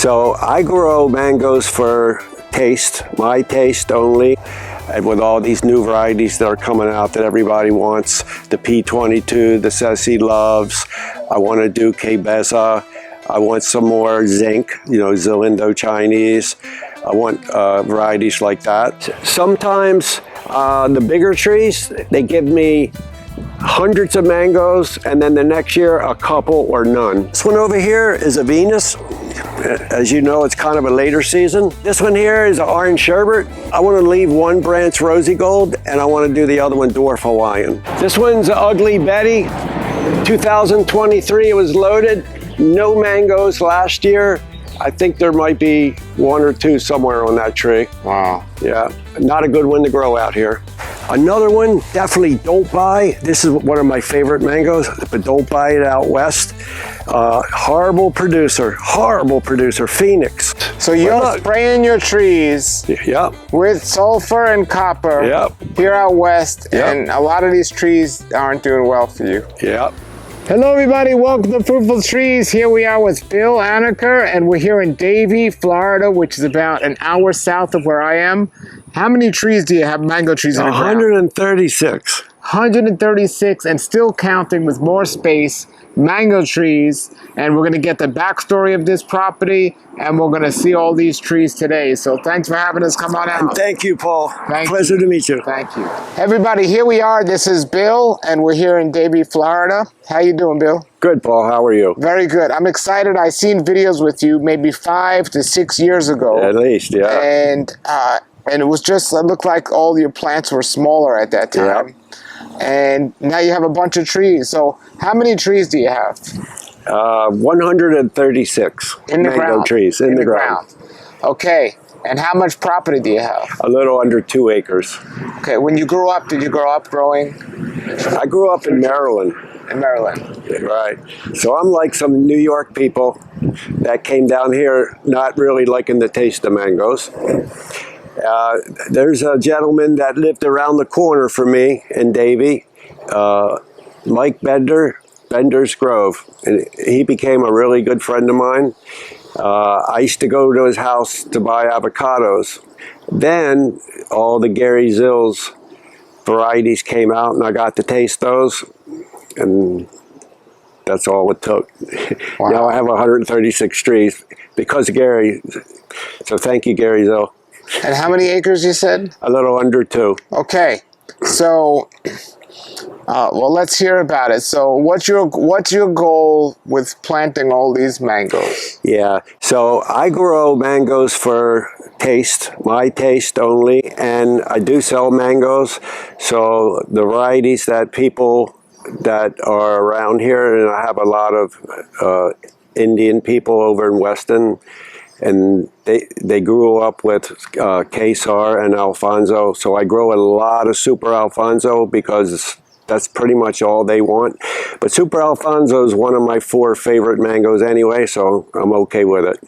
So I grow mangoes for taste, my taste only. And with all these new varieties that are coming out that everybody wants, the P22, the Ceci loves, I want to do K-Beza, I want some more zinc, you know, Zilindo Chinese. I want varieties like that. Sometimes the bigger trees, they give me hundreds of mangoes, and then the next year a couple or none. This one over here is a Venus. As you know, it's kind of a later season. This one here is an orange sherbet. I want to leave one branch rosy gold, and I want to do the other one dwarf Hawaiian. This one's Ugly Betty. 2023, it was loaded. No mangoes last year. I think there might be one or two somewhere on that tree. Wow. Yeah, not a good one to grow out here. Another one, definitely don't buy. This is one of my favorite mangoes, but don't buy it out west. Horrible producer, Phoenix. So you're spraying your trees with sulfur and copper here out west, and a lot of these trees aren't doing well for you. Hello everybody, welcome to Fruitful Trees. Here we are with Bill Anaker, and we're here in Davie, Florida, which is about an hour south of where I am. How many trees do you have, mango trees in the ground? 136. 136, and still counting with more space, mango trees, and we're going to get the backstory of this property, and we're going to see all these trees today. So thanks for having us come on out. And thank you, Paul. Pleasure to meet you. Thank you. Everybody, here we are. This is Bill, and we're here in Davie, Florida. How you doing, Bill? Good, Paul. How are you? Very good. I'm excited. I seen videos with you maybe 5 to 6 years ago. At least, yeah. And it was just, it looked like all your plants were smaller at that time. Yeah. And now you have a bunch of trees. So how many trees do you have? 136 mango trees in the ground. Okay. And how much property do you have? A little under 2 acres. Okay. When you grew up, did you grow up growing? I grew up in Maryland. In Maryland. Right. So I'm like some New York people that came down here not really liking the taste of mangoes. There's a gentleman that lived around the corner from me in Davie, Mike Bender's Grove, and he became a really good friend of mine. I used to go to his house to buy avocados. Then all the Gary Zill's varieties came out, and I got to taste those, and that's all it took. Wow. Now I have 136 trees because of Gary, so thank you, Gary Zill. And how many acres you said? A little under 2. Okay, so well, let's hear about it. So what's your goal with planting all these mangoes? Yeah, so I grow mangoes for taste, my taste only, and I do sell mangoes. So the varieties that people that are around here, and I have a lot of Indian people over in Weston, and they grew up with Kesar and Alfonso, so I grow a lot of Super Alfonso because that's pretty much all they want. But Super Alfonso is one of my 4 favorite mangoes anyway, so I'm okay with it.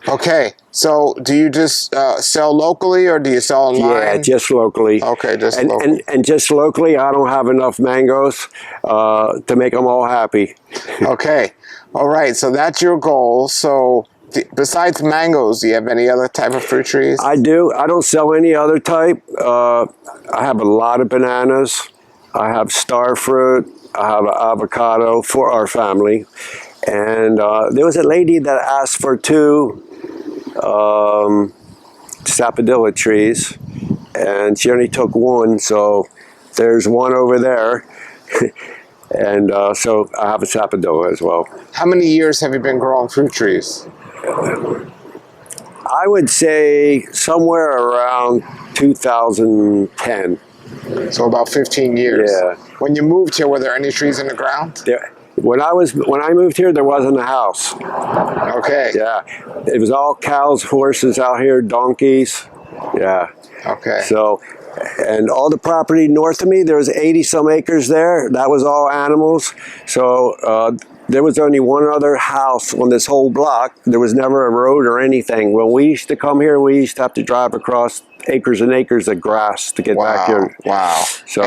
Okay, so do you just sell locally, or do you sell online? Yeah, just locally. Okay, just locally. And just locally, I don't have enough mangoes to make them all happy. Okay, all right, so that's your goal. So besides mangoes, do you have any other type of fruit trees? I do. I don't sell any other type. I have a lot of bananas. I have star fruit. I have an avocado for our family. And there was a lady that asked for 2 sapodilla trees, and she only took 1, so there's 1 over there. And so I have a sapodilla as well. How many years have you been growing fruit trees? I would say somewhere around 2010. So about 15 years. Yeah. When you moved here, were there any trees in the ground? When I moved here, there wasn't a house. Okay. Yeah. It was all cows, horses out here, donkeys. Yeah. Okay. So, and all the property north of me, there was 80 some acres there. That was all animals. So there was only one other house on this whole block. There was never a road or anything. When we used to come here, we used to have to drive across acres and acres of grass to get back here. Wow. So,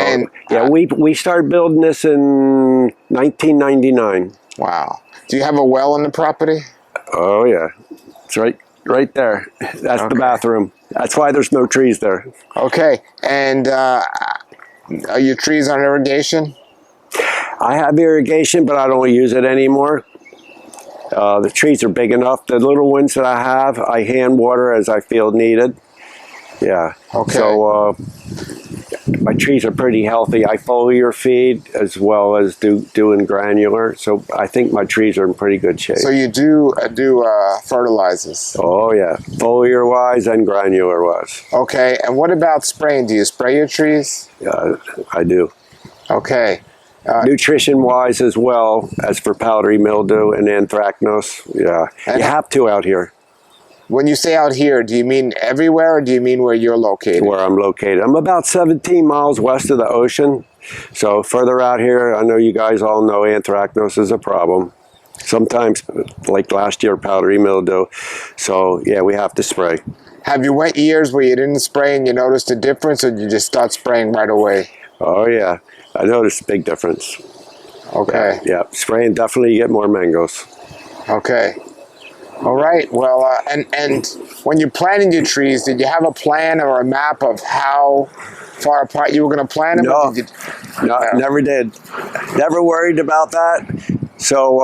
yeah, we started building this in 1999. Wow. Do you have a well on the property? Oh, yeah. It's right there. That's the bathroom. That's why there's no trees there. Okay. And are your trees on irrigation? I have irrigation, but I don't use it anymore. The trees are big enough. The little ones that I have, I hand water as I feel needed. Yeah. Okay. So my trees are pretty healthy. I foliar feed as well as doing granular. So I think my trees are in pretty good shape. So you do fertilizers? Oh yeah, foliar wise and granular wise. Okay. And what about spraying? Do you spray your trees? Yeah, I do. Okay. Nutrition wise as well as for powdery mildew and anthracnose. Yeah, and you have to out here. When you say out here, do you mean everywhere or do you mean where you're located? Where I'm located. I'm about 17 miles west of the ocean. So further out here, I know you guys all know anthracnose is a problem. Sometimes, like last year, powdery mildew. So yeah, we have to spray. Have you wet years where you didn't spray and you noticed a difference, or did you just start spraying right away? Oh yeah, I noticed a big difference. Okay. Yeah, spraying definitely you get more mangoes. Okay. All right. Well, and when you're planting your trees, did you have a plan or a map of how far apart you were going to plant them? No, no, never did. Never worried about that. So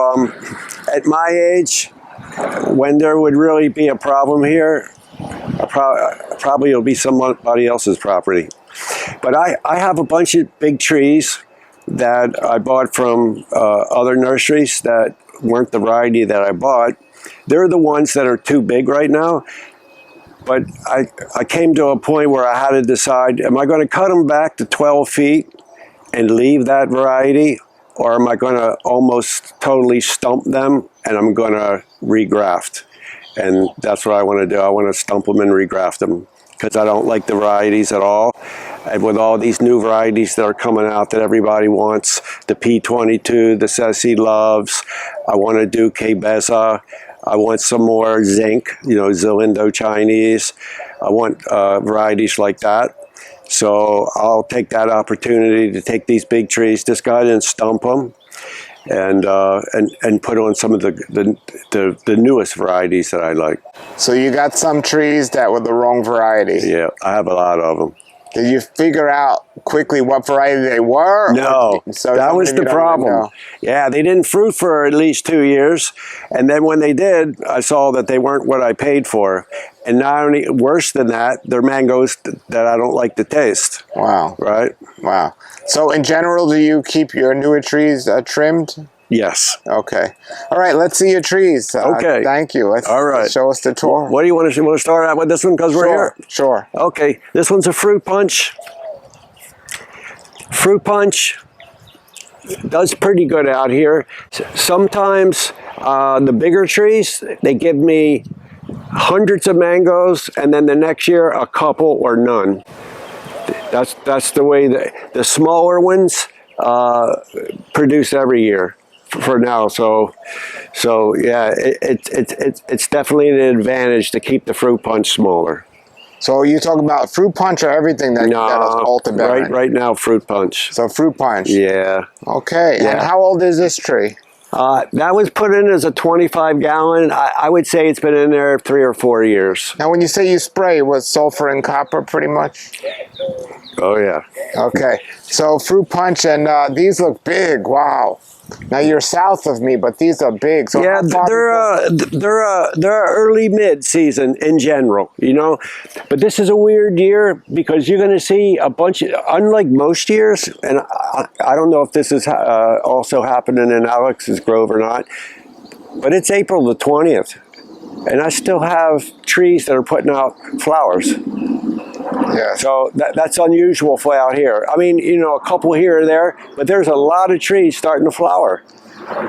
at my age, when there would really be a problem here, probably it'll be somebody else's property. But I have a bunch of big trees that I bought from other nurseries that weren't the variety that I bought. They're the ones that are too big right now. But I came to a point where I had to decide, am I going to cut them back to 12 feet and leave that variety? Or am I going to almost totally stump them and I'm going to regraft? And that's what I want to do. I want to stump them and regraft them because I don't like the varieties at all. And with all these new varieties that are coming out that everybody wants, the P22, the Ceci loves, I want to do K-Beza. I want some more zinc, Zilindo Chinese. I want varieties like that. So I'll take that opportunity to take these big trees, just go ahead and stump them, and put on some of the newest varieties that I like. So you got some trees that were the wrong variety. Yeah, I have a lot of them. Did you figure out quickly what variety they were? No, so that was the problem. Yeah, they didn't fruit for at least 2 years. And then when they did, I saw that they weren't what I paid for. And not only worse than that, they're mangoes that I don't like to taste. Wow. Right? Wow. So in general, do you keep your newer trees trimmed? Yes. Okay. All right, let's see your trees. Okay. Thank you. Let's show us the tour. What do you want to see? Want to start out with this one because we're here? Sure. Okay. This one's a fruit punch. Fruit punch does pretty good out here. Sometimes the bigger trees, they give me hundreds of mangoes, and then the next year a couple or none. That's the way the smaller ones produce every year. For now, so yeah, it's definitely an advantage to keep the fruit punch smaller. So you talking about fruit punch or everything that is cultivated? Right now, fruit punch. So fruit punch. Yeah. Okay. Yeah. And how old is this tree? That was put in as a 25-gallon. I would say it's been in there 3 or 4 years. Now, when you say you spray, was sulfur and copper pretty much? Oh yeah. Okay. So fruit punch, and these look big. Wow. Now you're south of me, but these are big. So yeah, they're early mid-season in general, But this is a weird year because you're going to see a bunch of, unlike most years, and I don't know if this is also happening in Alex's Grove or not, but it's April the 20th, and I still have trees that are putting out flowers. Yeah. So that's unusual for out here. I mean, a couple here or there, but there's a lot of trees starting to flower.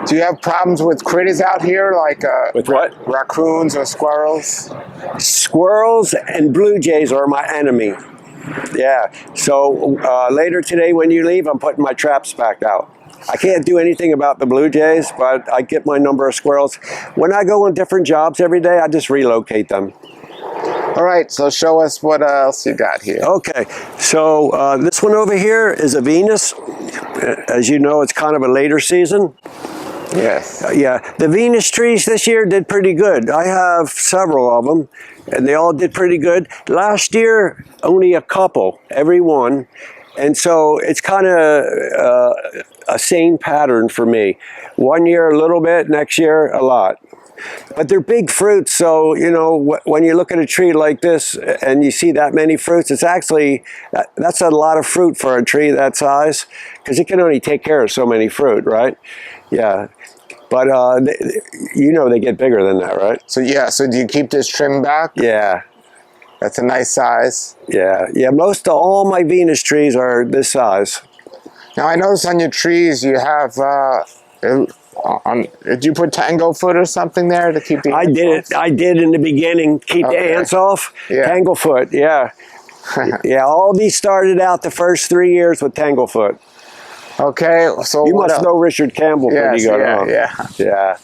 Do you have problems with critters out here, like with what? Raccoons or squirrels? Squirrels and blue jays are my enemy. Yeah. So later today when you leave, I'm putting my traps back out. I can't do anything about the blue jays, but I get my number of squirrels. When I go on different jobs every day, I just relocate them. All right, so show us what else you got here. Okay, so this one over here is a Venus. As you know, it's kind of a later season. Yes. Yeah, the Venus trees this year did pretty good. I have several of them, and they all did pretty good. Last year, only a couple, every one. And so it's kind of a same pattern for me. One year a little bit, next year a lot. But they're big fruits, so, you know, when you look at a tree like this and you see that many fruits, it's actually, that's a lot of fruit for a tree that size, because it can only take care of so many fruit, right? Yeah. But, you know, they get bigger than that, right? So, yeah, so do you keep this trimmed back? Yeah. That's a nice size. Yeah, yeah, most of all my Venus trees are this size. Now, I noticed on your trees you have, did you put Tanglefoot or something there to keep the ants off? I did in the beginning, keep the ants off. Yeah. Tanglefoot, yeah. Yeah, all these started out the first 3 years with Tanglefoot. Okay, so you must know Richard Campbell pretty good, huh? Yeah.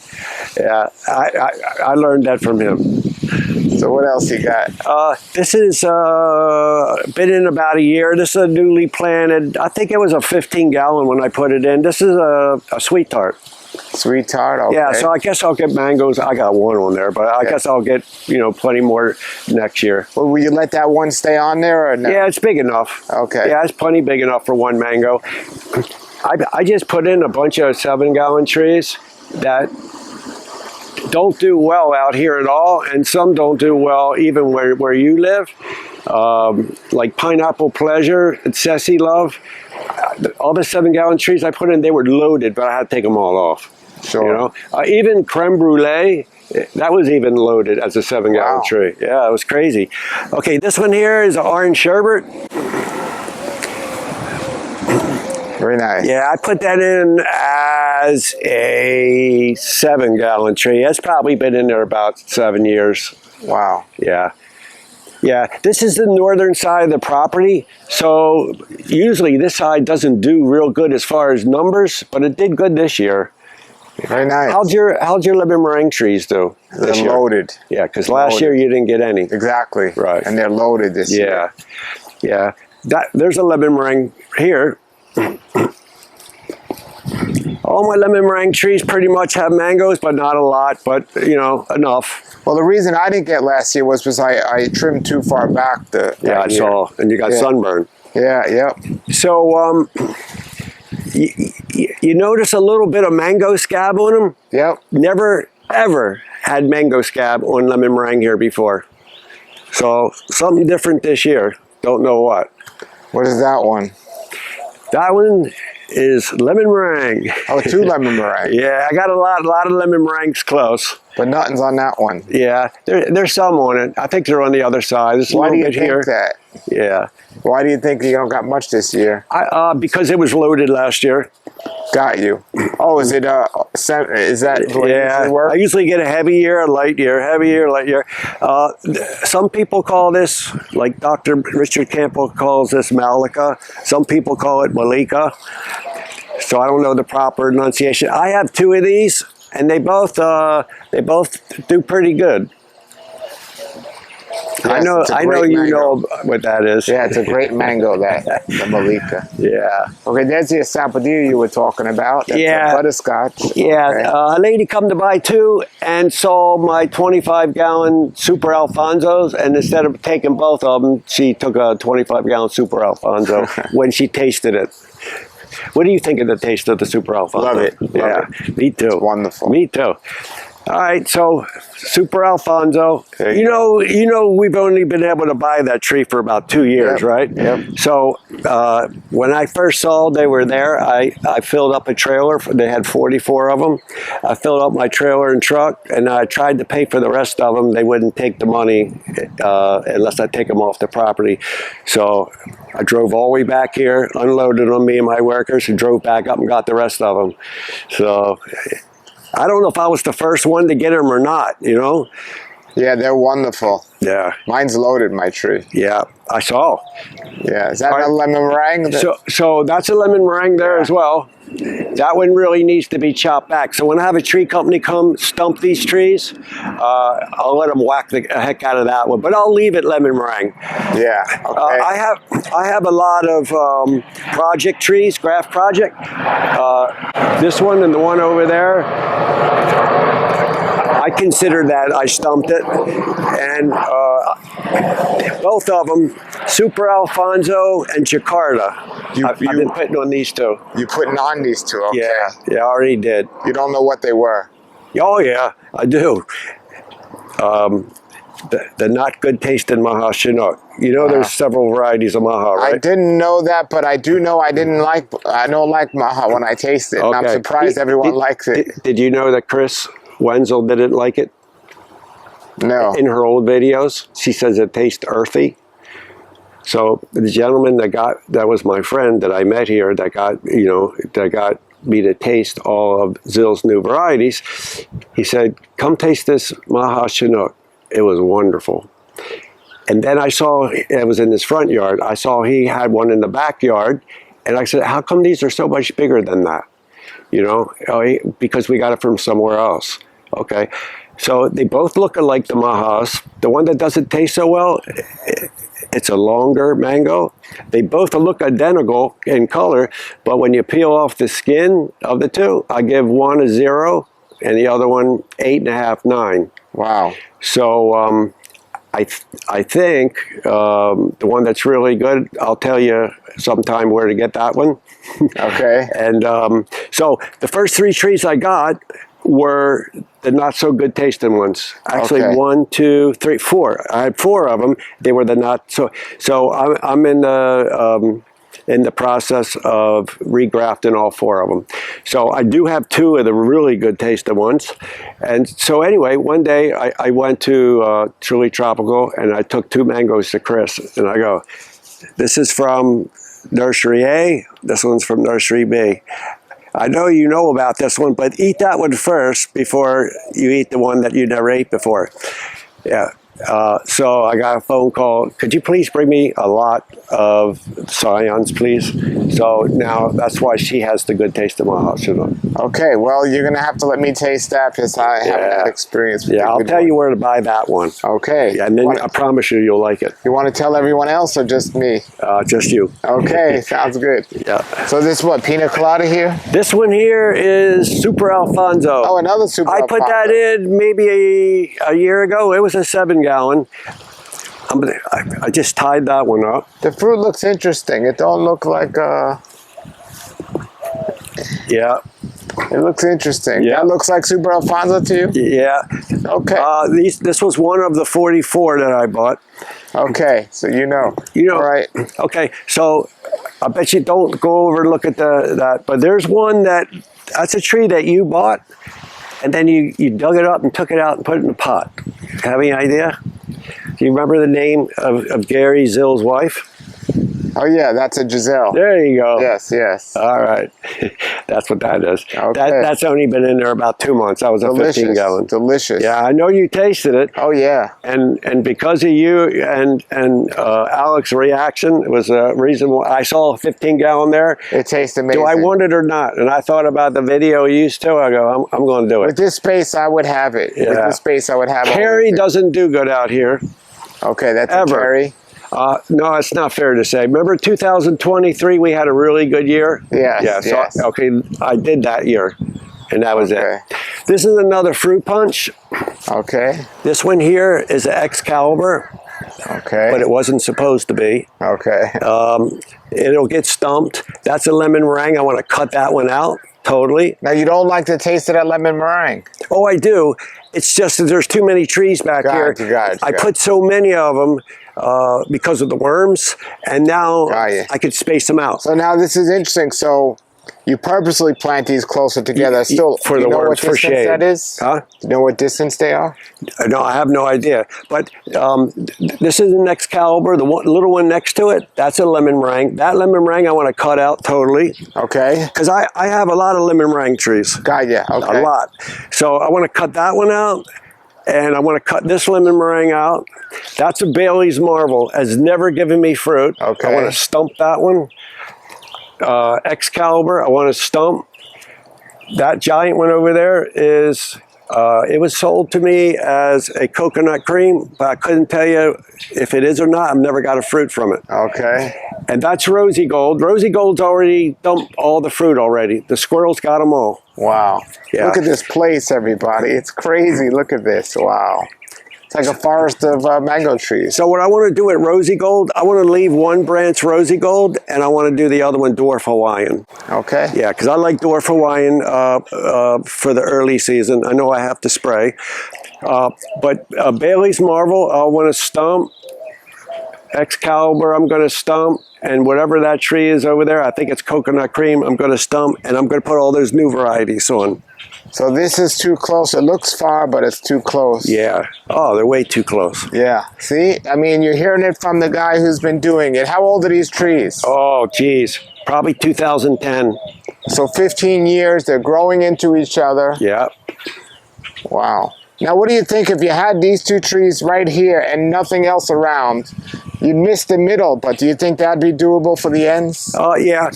I learned that from him. So what else you got? This is been in about a year. This is a newly planted. I think it was a 15-gallon when I put it in. This is a sweet tart. Sweet tart, okay. Yeah, so I guess I'll get mangoes. I got one on there, but I guess I'll get, you know, plenty more next year. Well, will you let that one stay on there or no? Yeah, it's big enough. Okay. Yeah, it's plenty big enough for one mango. I just put in a bunch of 7-gallon trees that don't do well out here at all, and some don't do well even where you live. Like Pineapple Pleasure and Ceci Love. All the 7-gallon trees I put in, they were loaded, but I had to take them all off. Sure. You know, even Creme Brulee, that was even loaded as a 7-gallon tree. Yeah, it was crazy. Okay, this one here is an orange sherbet. Very nice. Yeah, I put that in as a 7-gallon tree. It's probably been in there about 7 years. Wow. Yeah. Yeah, this is the northern side of the property, so usually this side doesn't do real good as far as numbers, but it did good this year. Very nice. How'd your lemon meringue trees do this year? They're loaded. Yeah, because last year you didn't get any. Exactly. Right. And they're loaded this year. Yeah. There's a lemon meringue here. All my lemon meringue trees pretty much have mangoes, but not a lot, but, you know, enough. Well, the reason I didn't get last year was because I trimmed too far back. I saw, and you got sunburn. Yeah. So, you notice a little bit of mango scab on them? Yep. Never, ever had mango scab on lemon meringue here before. So, something different this year. Don't know what. What is that one? That one is lemon meringue. Oh, 2 lemon meringue. Yeah, I got a lot of lemon meringues close. But nothing's on that one. Yeah, there's some on it. I think they're on the other side. There's a Why do little you bit think here. that? Yeah. Why do you think you don't got much this year? Because it was loaded last year. Got you. Oh, is it is that the way it usually works? I usually get a heavy year, a light year, heavy year, light year. Some people call this, like Dr. Richard Campbell calls this Malika. Some people call it Malika. So I don't know the proper enunciation. I have 2 of these, and they both do pretty good. Yes, I know you know what that is. Yeah, it's a great mango, the Malika. Yeah. Okay, there's the sapodilla you were talking about. That's butterscotch. Yeah, okay. A lady come to buy 2 and saw my 25-gallon Super Alfonsos, and instead of taking both of them, she took a 25-gallon Super Alfonso when she tasted it. What do you think of the taste of the Super Alfonso? Love it. Love it. Me too. It's wonderful. Me too. All right, so Super Alfonso. You know, we've only been able to buy that tree for about 2 years, right? Yep. So when I first saw they were there, I filled up a trailer. They had 44 of them. I filled up my trailer and truck, and I tried to pay for the rest of them. They wouldn't take the money unless I take them off the property. So I drove all the way back here, unloaded on me and my workers, and drove back up and got the rest of them. So I don't know if I was the first one to get them or not, you know? Yeah, they're wonderful. Yeah. Mine's loaded, my tree. Yeah, I saw. Yeah, is that a lemon meringue? So that's a lemon meringue there as well. that one really needs to be chopped back. So when I have a tree company come stump these trees, I'll let them whack the heck out of that one, but I'll leave it lemon meringue. Yeah. Okay. I have a lot of project trees, graft project. This one and the one over there, I consider that I stumped it, and both of them, Super Alfonso and Jakarta. I've been putting on these two. You putting on these two? Okay. Yeah, I already did. You don't know what they were? Oh yeah, I do. The not good tasting Maha Chinook. You know, there's several varieties of Maha, right? I didn't know that, but I do know I don't like Maha when I taste it. Okay. And I'm surprised everyone likes it. Did you know that Chris Wenzel didn't like it? No. In her old videos, she says it tastes earthy. So the gentleman that was my friend that I met here that got me to taste all of Zill's new varieties, he said, "Come taste this Maha Chinook." It was wonderful. And then I saw, it was in his front yard, I saw he had one in the backyard, and I said, "How come these are so much bigger than that?" You know, because we got it from somewhere else. Okay. So they both look alike, the Mahas. The one that doesn't taste so well, it's a longer mango. They both look identical in color, but when you peel off the skin of the two, I give one a 0 and the other one 8.5, 9. Wow. So I think the one that's really good, I'll tell you sometime where to get that one. Okay. And so the first 3 trees I got were the not so good tasting ones. Actually, okay. 1, 2, 3, 4. I had 4 of them. They were the not so. So I'm in the process of regrafting all 4 of them. So I do have 2 of the really good tasting ones. And so anyway, one day I went to Truly Tropical and I took 2 mangoes to Chris and I go, "This is from Nursery A. This one's from Nursery B. I know you know about this one, but eat that one first before you eat the one that you never ate before." Yeah. So I got a phone call. "Could you please bring me a lot of Scions, please?" So now that's why she has the good taste of Maha Chinook. Okay, well, you're going to have to let me taste that because I haven't had experience with I'll tell you where to buy that one. Okay. Yeah, and then I promise you'll like it. You want to tell everyone else or just me? Just you. Okay, sounds good. Yeah. So this what, Pina Colada here? This one here is Super Alfonso. Oh, another Super Alfonso. I put that in maybe a year ago. It was a 7-gallon. I just tied that one up. The fruit looks interesting. It don't look like Yeah. It looks interesting. Yeah. That looks like Super Alfonso to you? Yeah. Okay. This was one of the 44 that I bought. Okay, so you know. All right. Okay, so I bet you don't go over and look at that, but there's one that's a tree that you bought, and then you dug it up and took it out and put it in a pot. Have any idea? Do you remember the name of Gary Zill's wife? Oh yeah, that's a Giselle. There you go. Yes, yes. All right. That's what that is. Okay. That's only been in there about 2 months. That was a 15-gallon. Delicious. Yeah, I know you tasted it. Oh yeah. And because of you and Alex's reaction, it was a reason why I saw a 15-gallon there. It tastes amazing. Do I want it or not? And I thought about the video you used to. I go, I'm going to do it. With this space, I would have it. Yeah. With this space, I would have it. Carry doesn't do good out here. Okay, that's ever. A carry. No, it's not fair to say. Remember 2023, we had a really good year? Yes, yeah, so, yes. Okay, I did that year, and that was it. This is another fruit punch. Okay. This one here is an Excalibur. Okay. But it wasn't supposed to be. Okay. It'll get stumped. That's a lemon meringue. I want to cut that one out totally. Now, you don't like the taste of that lemon meringue? Oh, I do. It's just that there's too many trees back here. I put so many of them because of the worms, and now I could space them out. So now this is interesting. So you purposely plant these closer together. Still, for the worms, for shade. That is? Huh? Do you know what distance they are? No, I have no idea. But this is an Excalibur. The little one next to it, that's a lemon meringue. That lemon meringue I want to cut out totally. Okay. Because I have a lot of lemon meringue trees. Got ya. Okay. A lot. So I want to cut that one out. And I want to cut this lemon meringue out. That's a Bailey's Marvel. Has never given me fruit. Okay. I want to stump that one. Excalibur. I want a stump. That giant one over there is, it was sold to me as a coconut cream, but I couldn't tell you if it is or not. I've never got a fruit from it. Okay. And that's Rosy Gold. Rosy Gold's already dumped all the fruit already. The squirrels got them all. Wow. Yeah. Look at this place, everybody. It's crazy. Look at this. Wow. It's like a forest of mango trees. So what I want to do at Rosy Gold, I want to leave one branch Rosy Gold, and I want to do the other one Dwarf Hawaiian. Okay. Yeah, because I like Dwarf Hawaiian for the early season. I know I have to spray. But Bailey's Marvel, I want to stump. Excalibur, I'm going to stump. And whatever that tree is over there, I think it's coconut cream, I'm going to stump. And I'm going to put all those new varieties on. So this is too close. It looks far, but it's too close. Yeah. Oh, they're way too close. Yeah. See? I mean, you're hearing it from the guy who's been doing it. How old are these trees? Oh, geez. Probably 2010. So 15 years, they're growing into each other. Yeah. Wow. Now, what do you think if you had these two trees right here and nothing else around? You'd miss the middle, but do you think that'd be doable for the ends? Oh, yeah.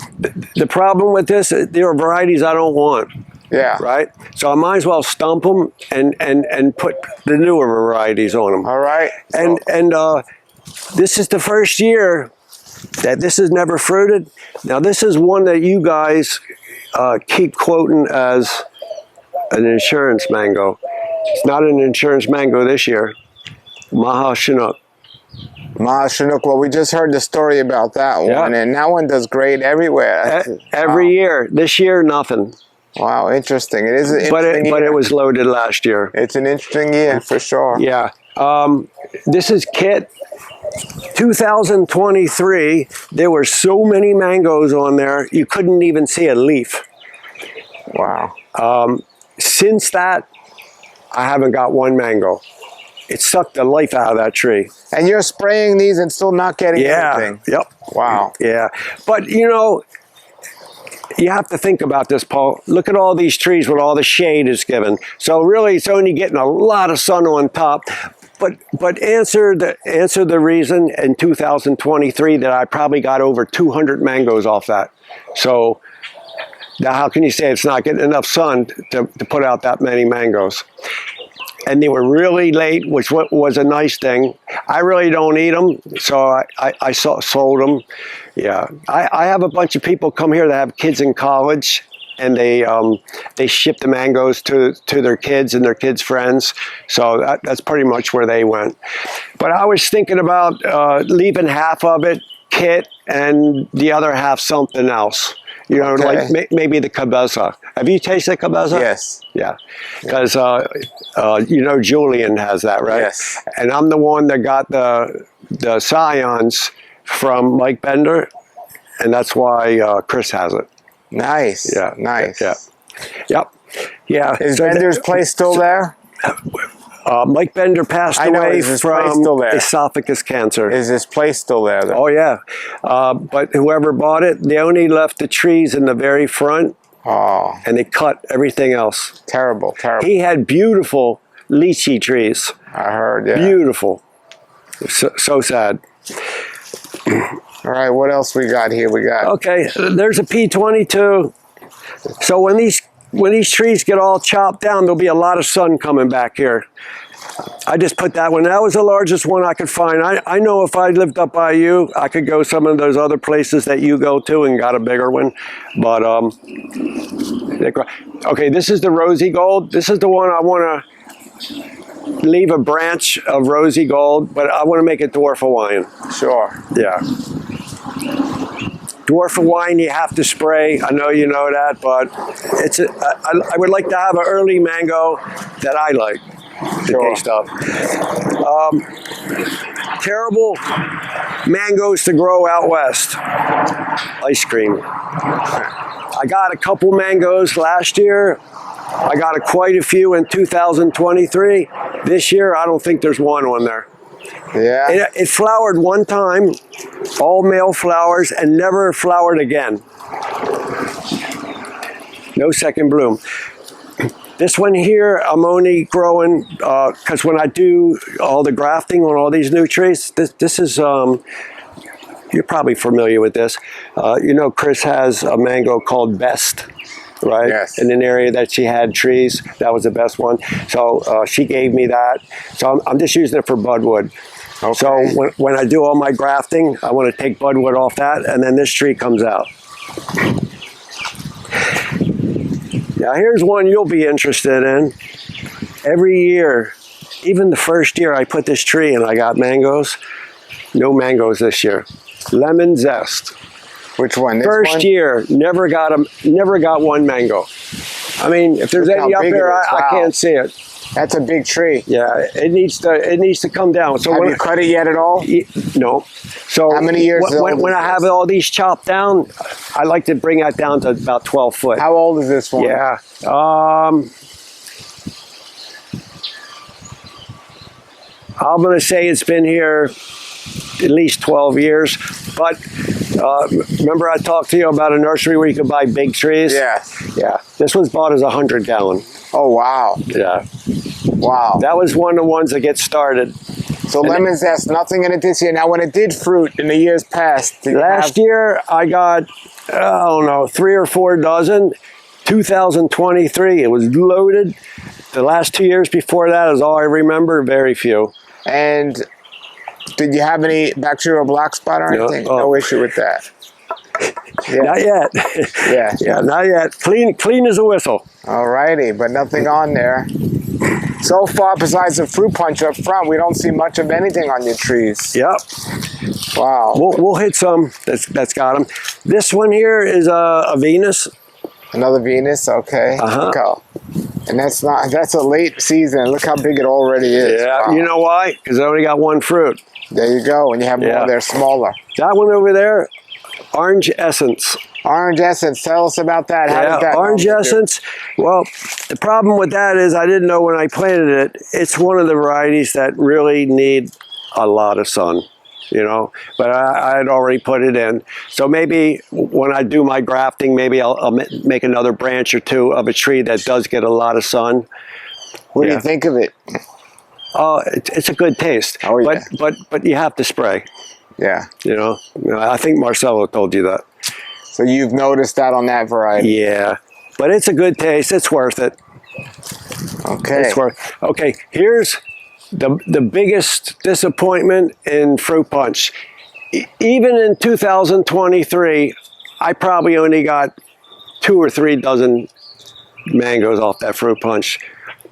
The problem with this, there are varieties I don't want. Yeah. Right? So I might as well stump them and put the newer varieties on them. All right. And this is the first year that this has never fruited. Now this is one that you guys keep quoting as an insurance mango. It's not an insurance mango this year. Maha Chinook. Maha Chinook. Well, we just heard the story about that one, and that one does great everywhere. Every year. This year, nothing. Wow, interesting. It is an but interesting year. It was loaded last year. It's an interesting year for sure. Yeah. This is Kit. 2023. There were so many mangoes on there, you couldn't even see a leaf. Wow. Since that, I haven't got one mango. It sucked the life out of that tree. And you're spraying these and still not getting anything? Yep. Wow. Yeah. But, you know, you have to think about this, Paul. Look at all these trees with all the shade it's given. So really, it's only getting a lot of sun on top. But answer the reason in 2023 that I probably got over 200 mangoes off that. So now how can you say it's not getting enough sun to put out that many mangoes? And they were really late, which was a nice thing. I really don't eat them, so I sold them. Yeah, I have a bunch of people come here that have kids in college, and they ship the mangoes to their kids and their kids' friends. So that's pretty much where they went. But I was thinking about leaving half of it Kit and the other half something else. You know, like maybe the cabeza. Have you tasted cabeza? Yes. Yeah, because you know Julian has that, right? Yes. And I'm the one that got the scions from Mike Bender, and that's why Chris has it. Nice. Yeah. Nice. Yeah. Yep. Yeah. Is Bender's place still there? Mike Bender passed away from esophagus cancer. Is his place still there, though? Oh, yeah. But whoever bought it, they only left the trees in the very front. Oh. And they cut everything else. Terrible, terrible. He had beautiful lychee trees. I heard, yeah. Beautiful. So sad. All right, what else we got here? Okay, there's a P22. So when these trees get all chopped down, there'll be a lot of sun coming back here. I just put that one. That was the largest one I could find. I know if I lived up by you, I could go some of those other places that you go to and got a bigger one. But, okay, this is the Rosy Gold. This is the one I want to leave a branch of Rosy Gold, but I want to make it Dwarf Hawaiian. Sure. Yeah. Dwarf Hawaiian, you have to spray. I know you know that, but I would like to have an early mango that I like to taste of. Terrible mangoes to grow out west. Ice cream. I got a couple mangoes last year. I got quite a few in 2023. This year, I don't think there's one on there. Yeah. It flowered one time, all male flowers, and never flowered again. No second bloom. This one here, I'm only growing, because when I do all the grafting on all these new trees, this is you're probably familiar with this. You know, Chris has a mango called Best, right? Yes. In an area that she had trees. That was the best one. So she gave me that. So I'm just using it for budwood. Okay. So when I do all my grafting, I want to take budwood off that, and then this tree comes out. Now here's one you'll be interested in. Every year, even the first year I put this tree in, I got mangoes. No mangoes this year. Lemon zest. Which one? This First one? year, never got one mango. I mean, if there's Look any how up big there, it is. I Wow. can't see it. That's a big tree. Yeah, it needs to come down. So Have you cut it yet at all? No. So how many years when I have all these chopped down, I like to bring that down to about 12 foot. How old is this one? Yeah. I'm going to say it's been here at least 12 years. But remember I talked to you about a nursery where you could buy big trees? Yeah. Yeah. This one's bought as a 100-gallon. Oh, wow. Yeah. Wow. That was one of the ones that gets started. So lemon zest, nothing in it this year. Now, when it did fruit in the years past, Last year, I got, I don't know, 3 or 4 dozen. 2023, it was loaded. The last 2 years before that is all I remember, very few. And did you have any bacterial black spot or anything? No issue with that. Yeah. Not yet. Yeah. Yeah, not yet. Clean as a whistle. Alrighty, but nothing on there. So far, besides the fruit punch up front, we don't see much of anything on your trees. Yep. Wow. We'll hit some that's got them. This one here is a Venus. Another Venus, okay. Uh-huh. Go. And that's a late season. Look how big it already is. Yeah, wow. You know why? Because I only got one fruit. There you go. And you have more, they're smaller. That one over there, Orange Essence. Orange Essence, tell us about that. How did that Orange Essence. Well, the problem with that is I didn't know when I planted it, it's one of the varieties that really need a lot of sun, you know, but I had already put it in. So maybe when I do my grafting, maybe I'll make another branch or two of a tree that does get a lot of sun. What do you think of it? It's a good taste. Oh, yeah. But you have to spray. Yeah. You know, I think Marcelo told you that. So you've noticed that on that variety? Yeah, but it's a good taste. It's worth it. Okay. It's worth. Okay, here's the biggest disappointment in fruit punch. Even in 2023, I probably only got 2 or 3 dozen mangoes off that fruit punch.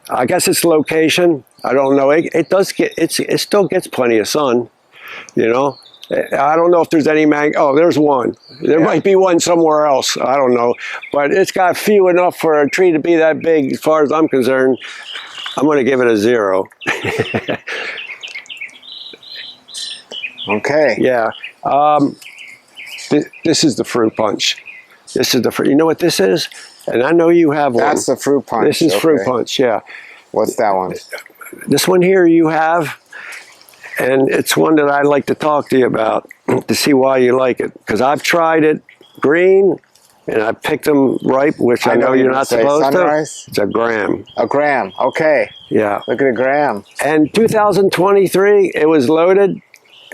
I guess it's location. I don't know. It does get. It still gets plenty of sun. You know. I don't know if there's any mango. Oh, there's one. There might be one somewhere else. I don't know. But it's got few enough for a tree to be that big. As far as I'm concerned, I'm going to give it a 0. Okay. Yeah. This is the fruit punch. This is the fruit. You know what this is? And I know you have one. That's the fruit punch. This is fruit punch, yeah. What's that one? This one here you have. And it's one that I'd like to talk to you about to see why you like it. Because I've tried it green, and I picked them ripe, which I know you're not supposed sunrise? to. It's a gram. A gram, okay. Yeah. Look at a gram. And 2023, it was loaded,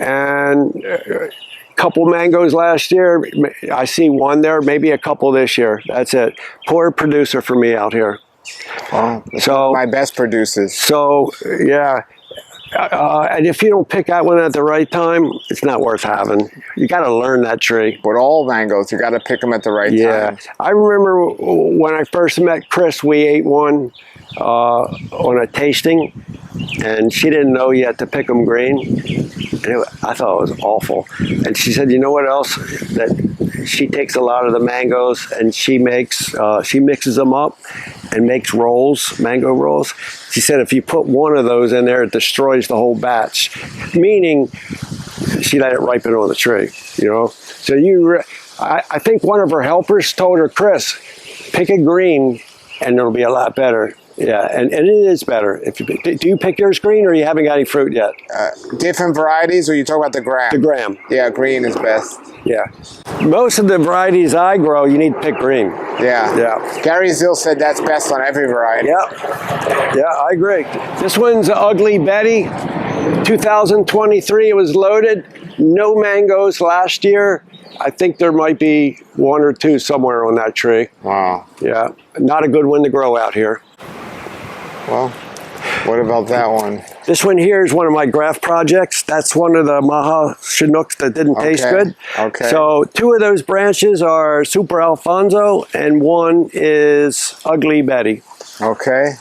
and a couple mangoes last year. I see one there, maybe a couple this year. That's it. Poor producer for me out here. Oh, so my best producers. So, yeah. And if you don't pick that one at the right time, it's not worth having. You got to learn that tree. With all mangoes, you got to pick them at the right time. Yeah, I remember when I first met Chris, we ate one on a tasting, and she didn't know yet to pick them green. And I thought it was awful. And she said, you know what else? That she takes a lot of the mangoes and she mixes them up and makes rolls, mango rolls. She said if you put one of those in there, it destroys the whole batch. Meaning, she let it ripen on the tree, you know? So I think one of her helpers told her, Chris, pick a green and it'll be a lot better. Yeah, and it is better. Do you pick yours green or you haven't got any fruit yet? Different varieties, or you talk about the gram? The gram. Yeah, green is best. Yeah. Most of the varieties I grow, you need to pick green. Yeah. Yeah. Gary Zill said that's best on every variety. Yeah. Yeah, I agree. This one's Ugly Betty. 2023, it was loaded. No mangoes last year. I think there might be 1 or 2 somewhere on that tree. Wow. Yeah, not a good one to grow out here. Well, what about that one? This one here is one of my graft projects. That's one of the Maha Chinooks that didn't taste good. Okay. So 2 of those branches are Super Alfonso and 1 is Ugly Betty. Okay.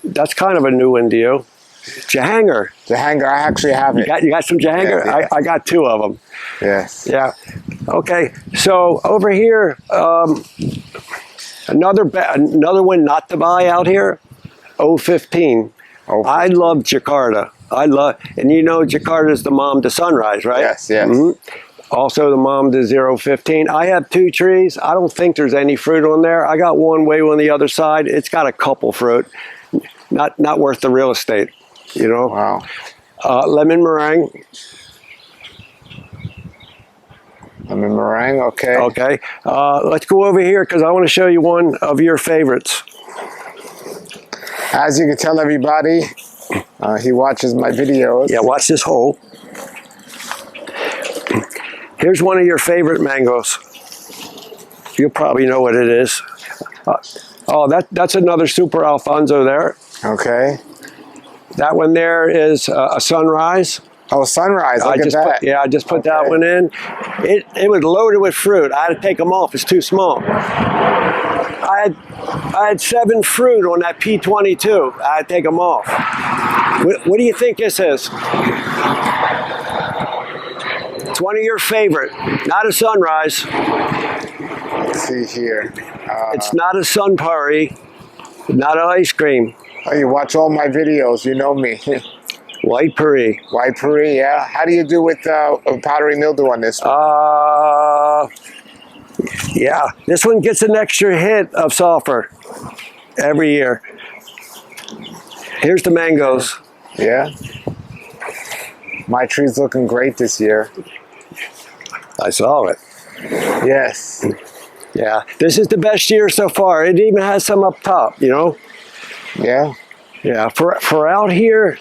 That's kind of a new one to you. Jahanger. Jahanger, I actually have it. You got some Jahanger? Yeah, yeah. I got 2 of them. Yes. Yeah. Okay. So over here, another one not to buy out here, 015. I love Jakarta. And you know Jakarta is the mom to Sunrise, right? Yes, yes. Also the mom to 015. I have 2 trees. I don't think there's any fruit on there. I got one way on the other side. It's got a couple fruit. Not worth the real estate, you know? Wow. Lemon meringue. Lemon meringue, okay. Okay. Let's go over here because I want to show you one of your favorites. As you can tell everybody, he watches my videos. Yeah, watch this hole. Here's one of your favorite mangoes. You'll probably know what it is. That's another Super Alfonso there. Okay. That one there is a Sunrise. Oh, Sunrise, look at that. I just put that one in. It was loaded with fruit. I had to take them off. It's too small. I had 7 fruit on that P22. I had to take them off. What do you think this is? It's one of your favorite. Not a Sunrise. Let's see here. It's not a Sunpari. Not an ice cream. Oh, you watch all my videos. You know me. White Paris. White Paris, yeah. How do you do with powdery mildew on this one? Yeah, this one gets an extra hit of sulfur every year. Here's the mangoes. Yeah. My tree's looking great this year. I saw it. Yes. Yeah, this is the best year so far. It even has some up top, you know? Yeah. Yeah, for out here,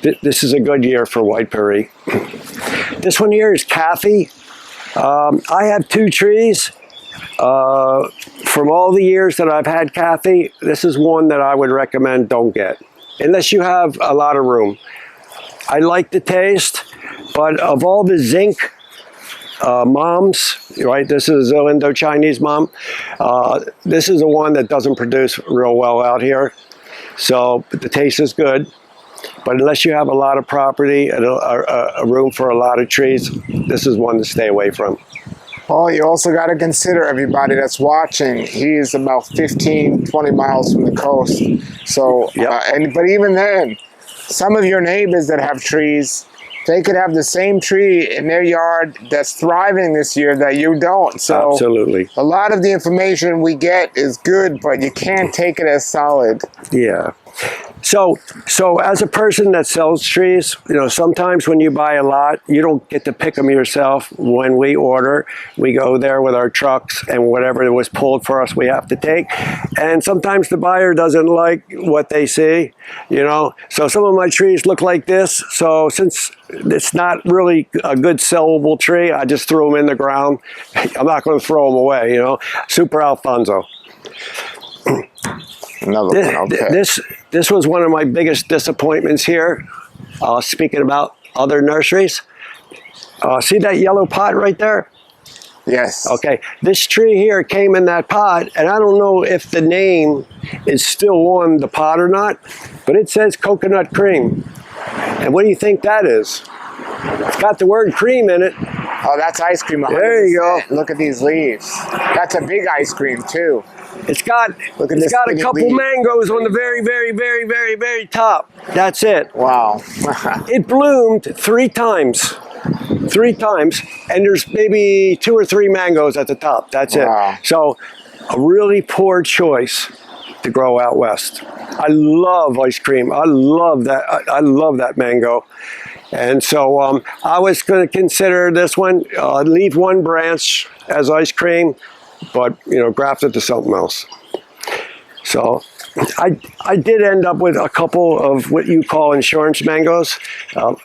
this is a good year for White Paris. This one here is Kathy. I have 2 trees. From all the years that I've had Kathy, this is one that I would recommend don't get, unless you have a lot of room. I like the taste, but of all the zinc moms, right? This is an Indo-Chinese mom. This is the one that doesn't produce real well out here. So the taste is good. But unless you have a lot of property and a room for a lot of trees, this is one to stay away from. Well, you also got to consider everybody that's watching. He is about 15, 20 miles from the coast. So, but even then, some of your neighbors that have trees, they could have the same tree in their yard that's thriving this year that you don't. So absolutely. A lot of the information we get is good, but you can't take it as solid. Yeah. So as a person that sells trees, you know, sometimes when you buy a lot, you don't get to pick them yourself. When we order, we go there with our trucks and whatever was pulled for us, we have to take. And sometimes the buyer doesn't like what they see, you know. So some of my trees look like this. So since it's not really a good sellable tree, I just threw them in the ground. I'm not going to throw them away, you know. Super Alfonso. Another one, okay. This was one of my biggest disappointments here. Speaking about other nurseries. See that yellow pot right there? Yes. Okay, this tree here came in that pot, and I don't know if the name is still on the pot or not, but it says coconut cream. And what do you think that is? It's got the word cream in it. Oh, that's ice cream. 100%. There you go. Look at these leaves. That's a big ice cream too. It's got a couple mangoes on the very, very, very, very, very top. That's it. Wow. It bloomed 3 times. 3 times, and there's maybe 2 or 3 mangoes at the top. That's it. So a really poor choice to grow out west. I love ice cream. I love that. I love that mango. And so I was going to consider this one, leave one branch as ice cream, but, you know, graft it to something else. So I did end up with a couple of what you call insurance mangoes.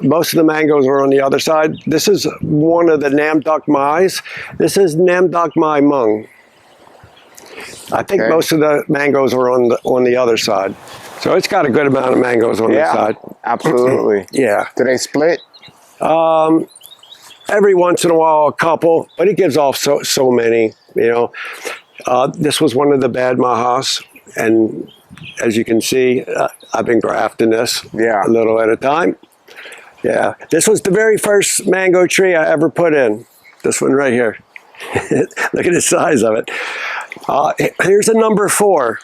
Most of the mangoes were on the other side. This is one of the Nam Dok Mai's. This is Nam Dok Mai Mung. I think most of the mangoes were on the other side. So it's got a good amount of mangoes on this side. Absolutely. Yeah. Do they split? Every once in a while, a couple, but it gives off so many, you know. This was one of the bad mahas, and as you can see, I've been grafting this a little at a time. Yeah, this was the very first mango tree I ever put in. This one right here. Look at the size of it. Here's a number 4.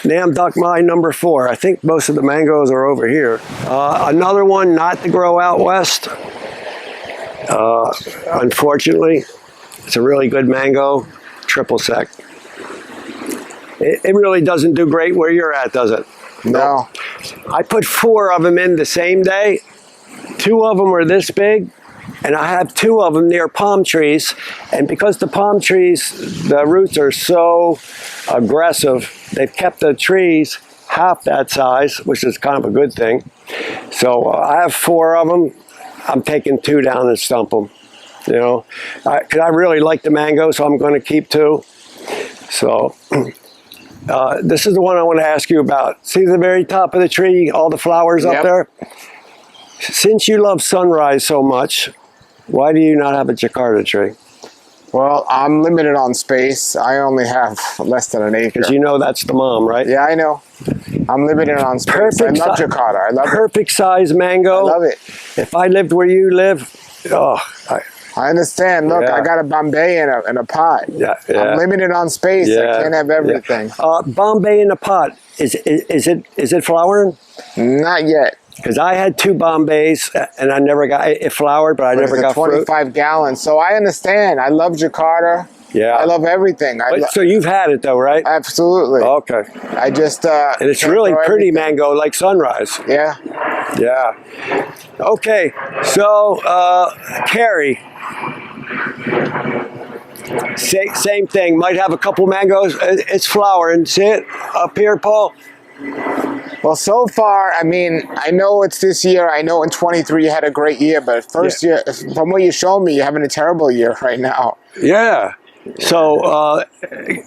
Nam Dok Mai number 4. I think most of the mangoes are over here. Another one not to grow out west. Unfortunately, it's a really good mango, triple sec. It really doesn't do great where you're at, does it? No. I put 4 of them in the same day. 2 of them were this big, and I have 2 of them near palm trees. And because the palm trees, the roots are so aggressive, they've kept the trees half that size, which is kind of a good thing. So I have 4 of them. I'm taking 2 down and stump them, you know. Because I really like the mango, so I'm going to keep 2. So this is the one I want to ask you about. See the very top of the tree, all the flowers up there? Since you love sunrise so much, why do you not have a Jakarta tree? Well, I'm limited on space. I only have less than an acre. Because you know that's the mom, right? Yeah, I know. I'm limited on space. Perfect I love Jakarta. I love perfect size mango. I love it. If I lived where you live, I understand. Look, I got a Bombay in a pot. I'm limited on space. I can't have everything. Bombay in a pot. Is it flowering? Not yet. Because I had 2 Bombays and I never got it flowered, but I never got 25 gallons. So I understand. I love Jakarta. Yeah. I love everything. So you've had it though, right? Absolutely. Okay. I just and it's really pretty mango, like sunrise. Yeah. Yeah. Okay. So Carrie. Same thing. Might have a couple mangoes. It's flowering. See it up here, Paul? Well, so far, I mean, I know it's this year. I know in 23 you had a great year, but first year, from what you showed me, you're having a terrible year right now. Yeah. So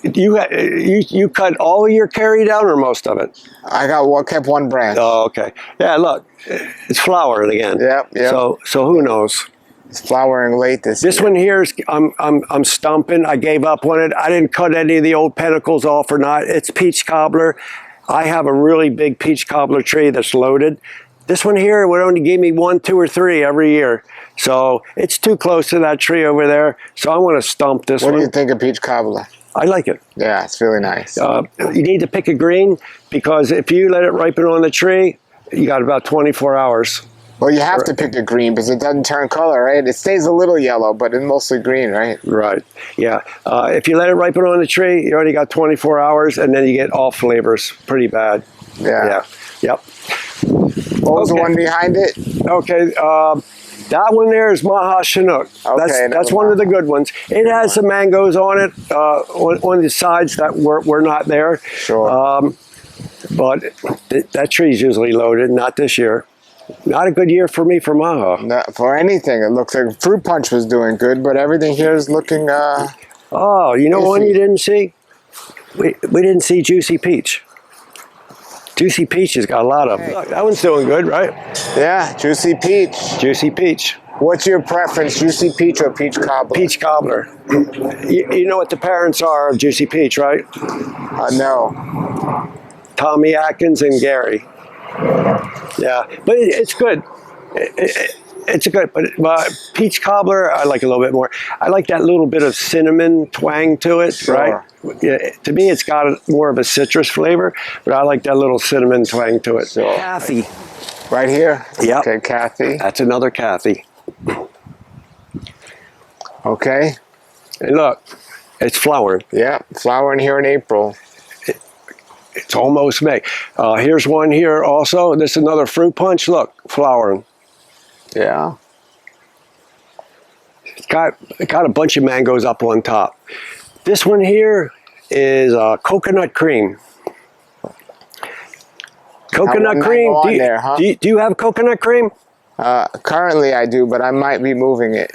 you cut all of your carry down or most of it? I kept 1 branch. Oh, okay. Yeah, look, it's flowering again. Yep. So who knows? It's flowering late this year. This one here is I'm stumping. I gave up on it. I didn't cut any of the old pedicles off or not. It's peach cobbler. I have a really big peach cobbler tree that's loaded. This one here would only give me 1, 2, or 3 every year. So it's too close to that tree over there. So I want to stump this one. What do you think of peach cobbler? I like it. Yeah, it's really nice. You need to pick a green because if you let it ripen on the tree, you got about 24 hours. Well, you have to pick a green because it doesn't turn color, right? It stays a little yellow, but it's mostly green, right? Right. Yeah. If you let it ripen on the tree, you already got 24 hours, and then you get all flavors pretty bad. Yeah. Yep. What was the one behind it? Okay. That one there is Maha Chinook. Okay, that's one of the good ones. It has some mangoes on it, on the sides that were not there. Sure. But that tree's usually loaded, not this year. Not a good year for me for Maha. Not for anything. It looks like Fruit Punch was doing good, but everything here is looking Oh, you know one you didn't see? We didn't see Juicy Peach. Juicy Peach has got a lot of them. Look, that one's doing good, right? Yeah, Juicy Peach. Juicy Peach. What's your preference, Juicy Peach or Peach Cobbler? Peach Cobbler. You know what the parents are of Juicy Peach, right? No. Tommy Atkins and Gary. Yeah, but it's good. It's a good, but peach cobbler I like a little bit more. I like that little bit of cinnamon twang to it, right? Yeah, to me, it's got more of a citrus flavor, but I like that little cinnamon twang to it. So, Kathy, right here. Yeah. Okay, Kathy. That's another Kathy. Okay. And look, it's flowering. Yeah, flowering here in April. It's almost May. Here's one here also. This is another Fruit Punch. Look, flowering. Yeah. It's got a bunch of mangoes up on top. This one here is coconut cream. Coconut cream? Do you have coconut cream? Currently I do, but I might be moving it.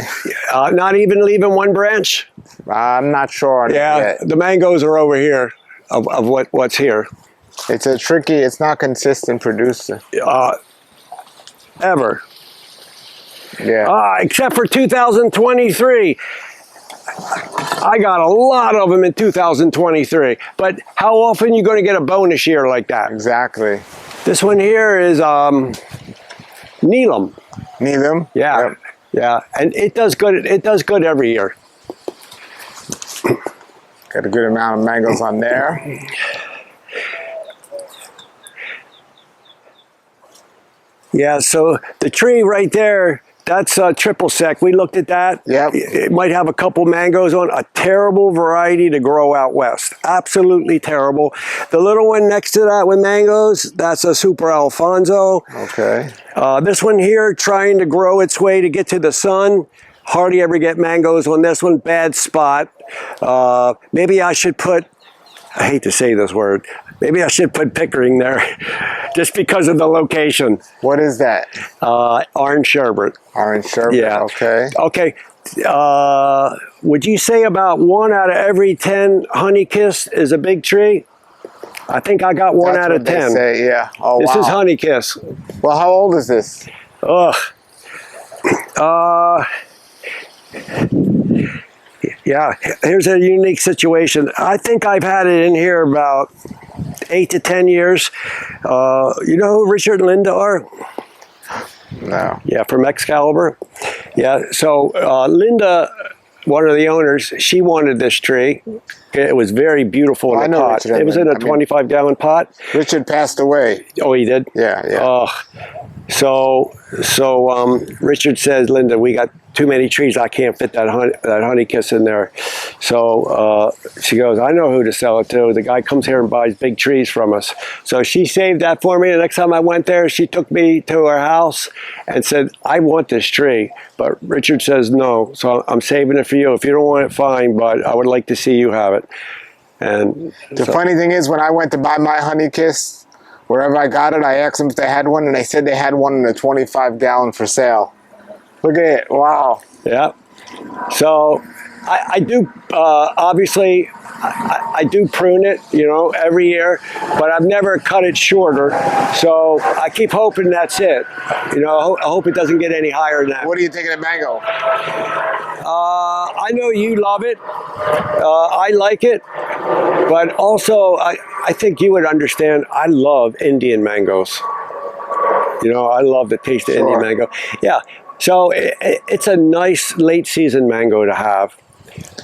Not even leaving one branch? I'm not sure on it yet. The mangoes are over here of what's here. It's not consistent producer. Ever. Yeah. Except for 2023. I got a lot of them in 2023. But how often are you going to get a bonus year like that? Exactly. This one here is Neelam. Neelam? Yeah. Yep. Yeah. And it does good. It does good every year. Got a good amount of mangoes on there. Yeah, so the tree right there, that's triple sec. We looked at that. Yep. It might have a couple mangoes on. A terrible variety to grow out west. Absolutely terrible. The little one next to that with mangoes, that's a Super Alfonso. Okay. This one here, trying to grow its way to get to the sun. Hardly ever get mangoes on this one. Bad spot. Maybe I should put, I hate to say this word, maybe I should put Pickering there just because of the location. What is that? Orange sherbet. Orange sherbet, yeah. Okay. Okay. Would you say about 1 out of every 10 Honeykiss is a big tree? I think I got 1 out of 10. They say, yeah. Oh, this wow. is Honeykiss. Well, how old is this? Ugh. Yeah, here's a unique situation. I think I've had it in here about 8 to 10 years. You know who Richard and Linda are? No. Yeah, from Excalibur. Yeah, so Linda, one of the owners, she wanted this tree. It was very beautiful in a pot. It was in a 25-gallon pot. Richard passed away. Oh, he did? Yeah, yeah. So Richard says, Linda, we got too many trees. I can't fit that Honeykiss in there. So she goes, I know who to sell it to. The guy comes here and buys big trees from us. So she saved that for me. The next time I went there, she took me to her house and said, I want this tree. But Richard says no. So I'm saving it for you. If you don't want it, fine. But I would like to see you have it. And the funny thing is, when I went to buy my Honeykiss, wherever I got it, I asked them if they had one, and they said they had one in a 25-gallon for sale. Look at it. Wow. Yeah. So I do, obviously, I do prune it, every year, but I've never cut it shorter. So I keep hoping that's it. I hope it doesn't get any higher than that. What do you think of the mango? I know you love it. I like it. But also, I think you would understand, I love Indian mangoes. I love the taste of Indian mango. Yeah. So it's a nice late season mango to have.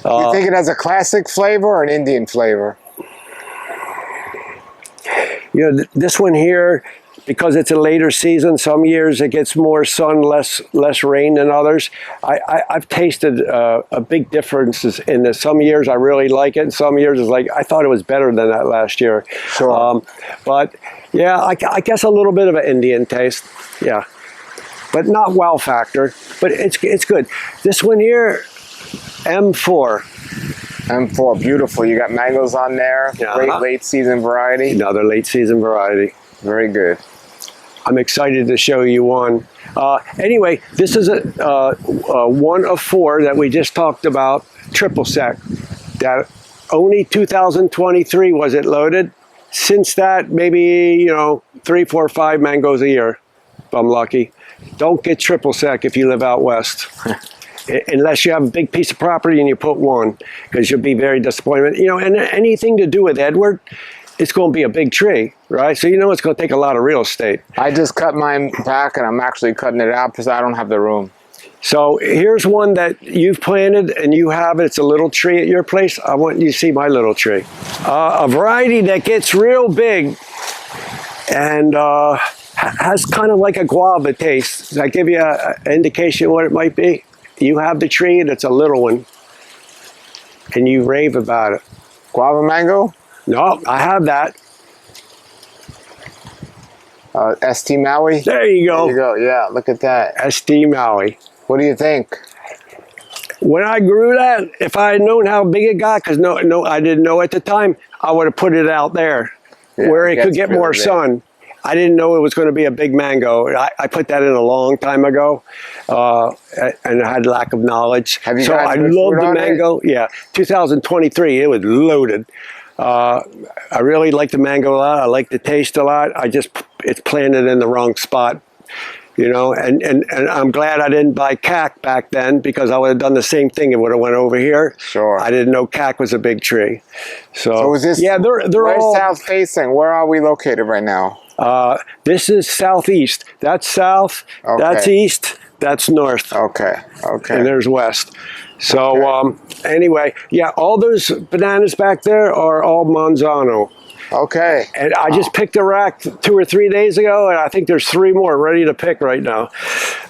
You think it has a classic flavor or an Indian flavor? This one here, because it's a later season, some years it gets more sun, less rain than others. I've tasted a big differences in this. Some years I really like it, and some years it's like, I thought it was better than that last year. Sure. But yeah, I guess a little bit of an Indian taste, yeah. But not wow factor, but it's good. This one here, M4. M4, beautiful. You got mangoes on there. Great late season variety. Another late season variety. Very good. I'm excited to show you one. Anyway, this is a one of 4 that we just talked about, triple sec. That only 2023 was it loaded. Since that, maybe 3, 4, 5 mangoes a year, if I'm lucky. Don't get triple sec if you live out west. Unless you have a big piece of property and you put one, because you'll be very disappointed. And anything to do with Edward, it's going to be a big tree, right? So it's going to take a lot of real estate. I just cut mine back, and I'm actually cutting it out because I don't have the room. So here's one that you've planted and you have it. It's a little tree at your place. I want you to see my little tree. A variety that gets real big and has kind of like a guava taste. Does that give you an indication what it might be? You have the tree and it's a little one, and you rave about it. Guava mango? No, I have that. ST Maui? There you go. There you go, yeah, look at that. ST Maui. What do you think? When I grew that, if I had known how big it got, because no, I didn't know at the time, I would have put it out there where it could get more sun. I didn't know it was going to be a big mango. I put that in a long time ago, and I had lack of knowledge. Have you so I love the mango. Yeah, 2023, it was loaded. I really like the mango a lot. I like the taste a lot. It's planted in the wrong spot. You know, and I'm glad I didn't buy CAC back then, because I would have done the same thing. It would have went over here. Sure. I didn't know CAC was a big tree. So is this, yeah, they're all south facing. Where are we located right now? This is southeast. That's south. Okay. That's east. That's north. Okay. Okay. And there's west. So anyway, yeah, all those bananas back there are all Manzano. Okay. And I just picked a rack 2 or 3 days ago, and I think there's 3 more ready to pick right now.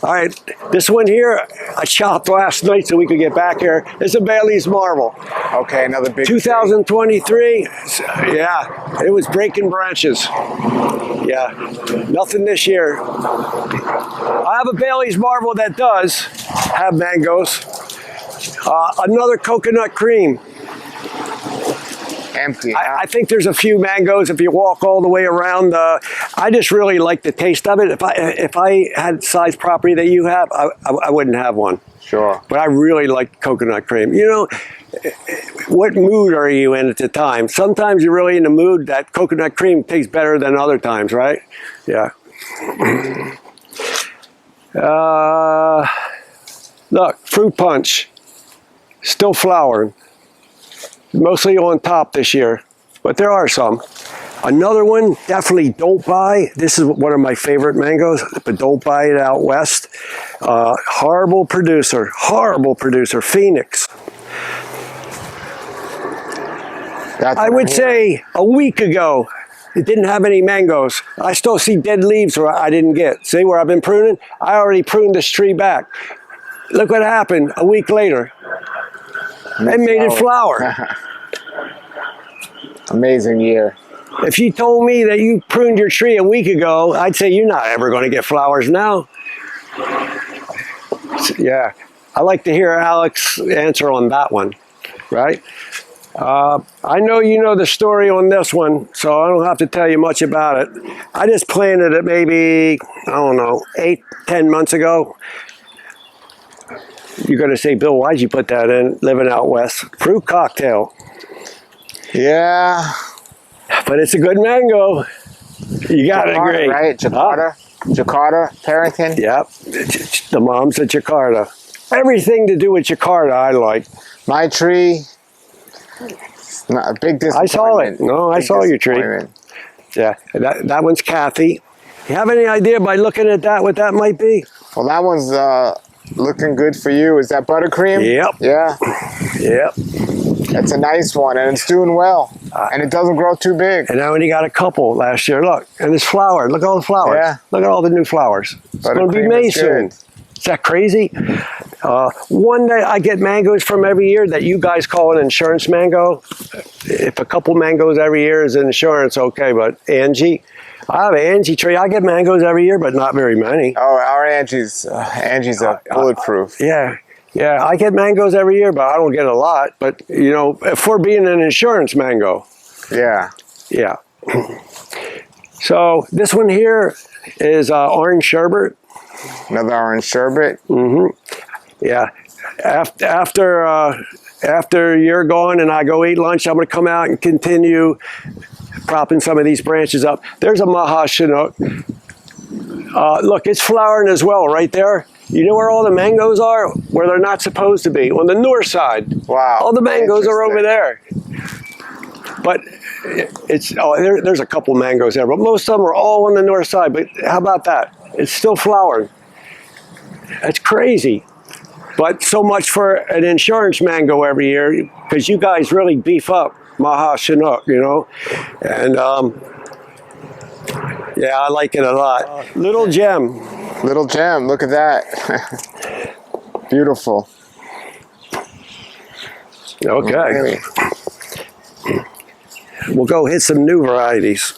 All right, this one here, I chopped last night so we could get back here. It's a Bailey's Marble. Okay, another big 2023, yeah, it was breaking branches. Yeah, nothing this year. I have a Bailey's Marble that does have mangoes. Another coconut cream. Empty. I think there's a few mangoes if you walk all the way around. I just really like the taste of it. If I had size property that you have, I wouldn't have one. Sure. But I really like coconut cream. You know, what mood are you in at the time? Sometimes you're really in the mood that coconut cream tastes better than other times, right? Yeah. Look, fruit punch, still flowering. Mostly on top this year, but there are some. Another one, definitely don't buy. This is one of my favorite mangoes, but don't buy it out west. Horrible producer, Phoenix. I would say a week ago, it didn't have any mangoes. I still see dead leaves where I didn't get. See where I've been pruning? I already pruned this tree back. Look what happened a week later. It made it flower. Amazing year. If you told me that you pruned your tree a week ago, I'd say you're not ever going to get flowers now. Yeah, I like to hear Alex's answer on that one, right? I know you know the story on this one, so I don't have to tell you much about it. I just planted it maybe, I don't know, 8-10 months ago. You're going to say, Bill, why'd you put that in, living out west? Fruit cocktail. Yeah. But it's a good mango. You got to agree. Right? Jakarta? Jakarta, Parrington? Yep. The mom's at Jakarta. Everything to do with Jakarta I like. My tree, not a big disappointment. I saw it. No, I saw your tree. Yeah. That one's Kathy. You have any idea by looking at that what that might be? Well, that one's looking good for you. Is that buttercream? Yep. Yeah. Yep. It's a nice one, and it's doing well. And it doesn't grow too big. And I only got a couple last year. Look, and it's flowered. Look at all the flowers. Yeah. Look at all the new flowers. It's going to be May soon. Is that crazy? One day I get mangoes from every year that you guys call an insurance mango. If a couple mangoes every year is insurance, okay. But Angie, I have an Angie tree. I get mangoes every year, but not very many. Oh, our Angie's a bulletproof. Yeah. Yeah, I get mangoes every year, but I don't get a lot. But, you know, for being an insurance mango. Yeah. Yeah. So this one here is orange sherbet. Another orange sherbet? Mm-hmm. Yeah. After you're gone and I go eat lunch, I'm going to come out and continue propping some of these branches up. There's a Maha Chinook. Look, it's flowering as well right there. You know where all the mangoes are? Where they're not supposed to be, on the north side. Wow. All the mangoes are over there. But there's a couple mangoes there, but most of them are all on the north side. But how about that? It's still flowering. That's crazy. But so much for an insurance mango every year, because you guys really beef up Maha Chinook, you know? And yeah, I like it a lot. Little gem. Little gem, look at that. Beautiful. Okay. We'll go hit some new varieties.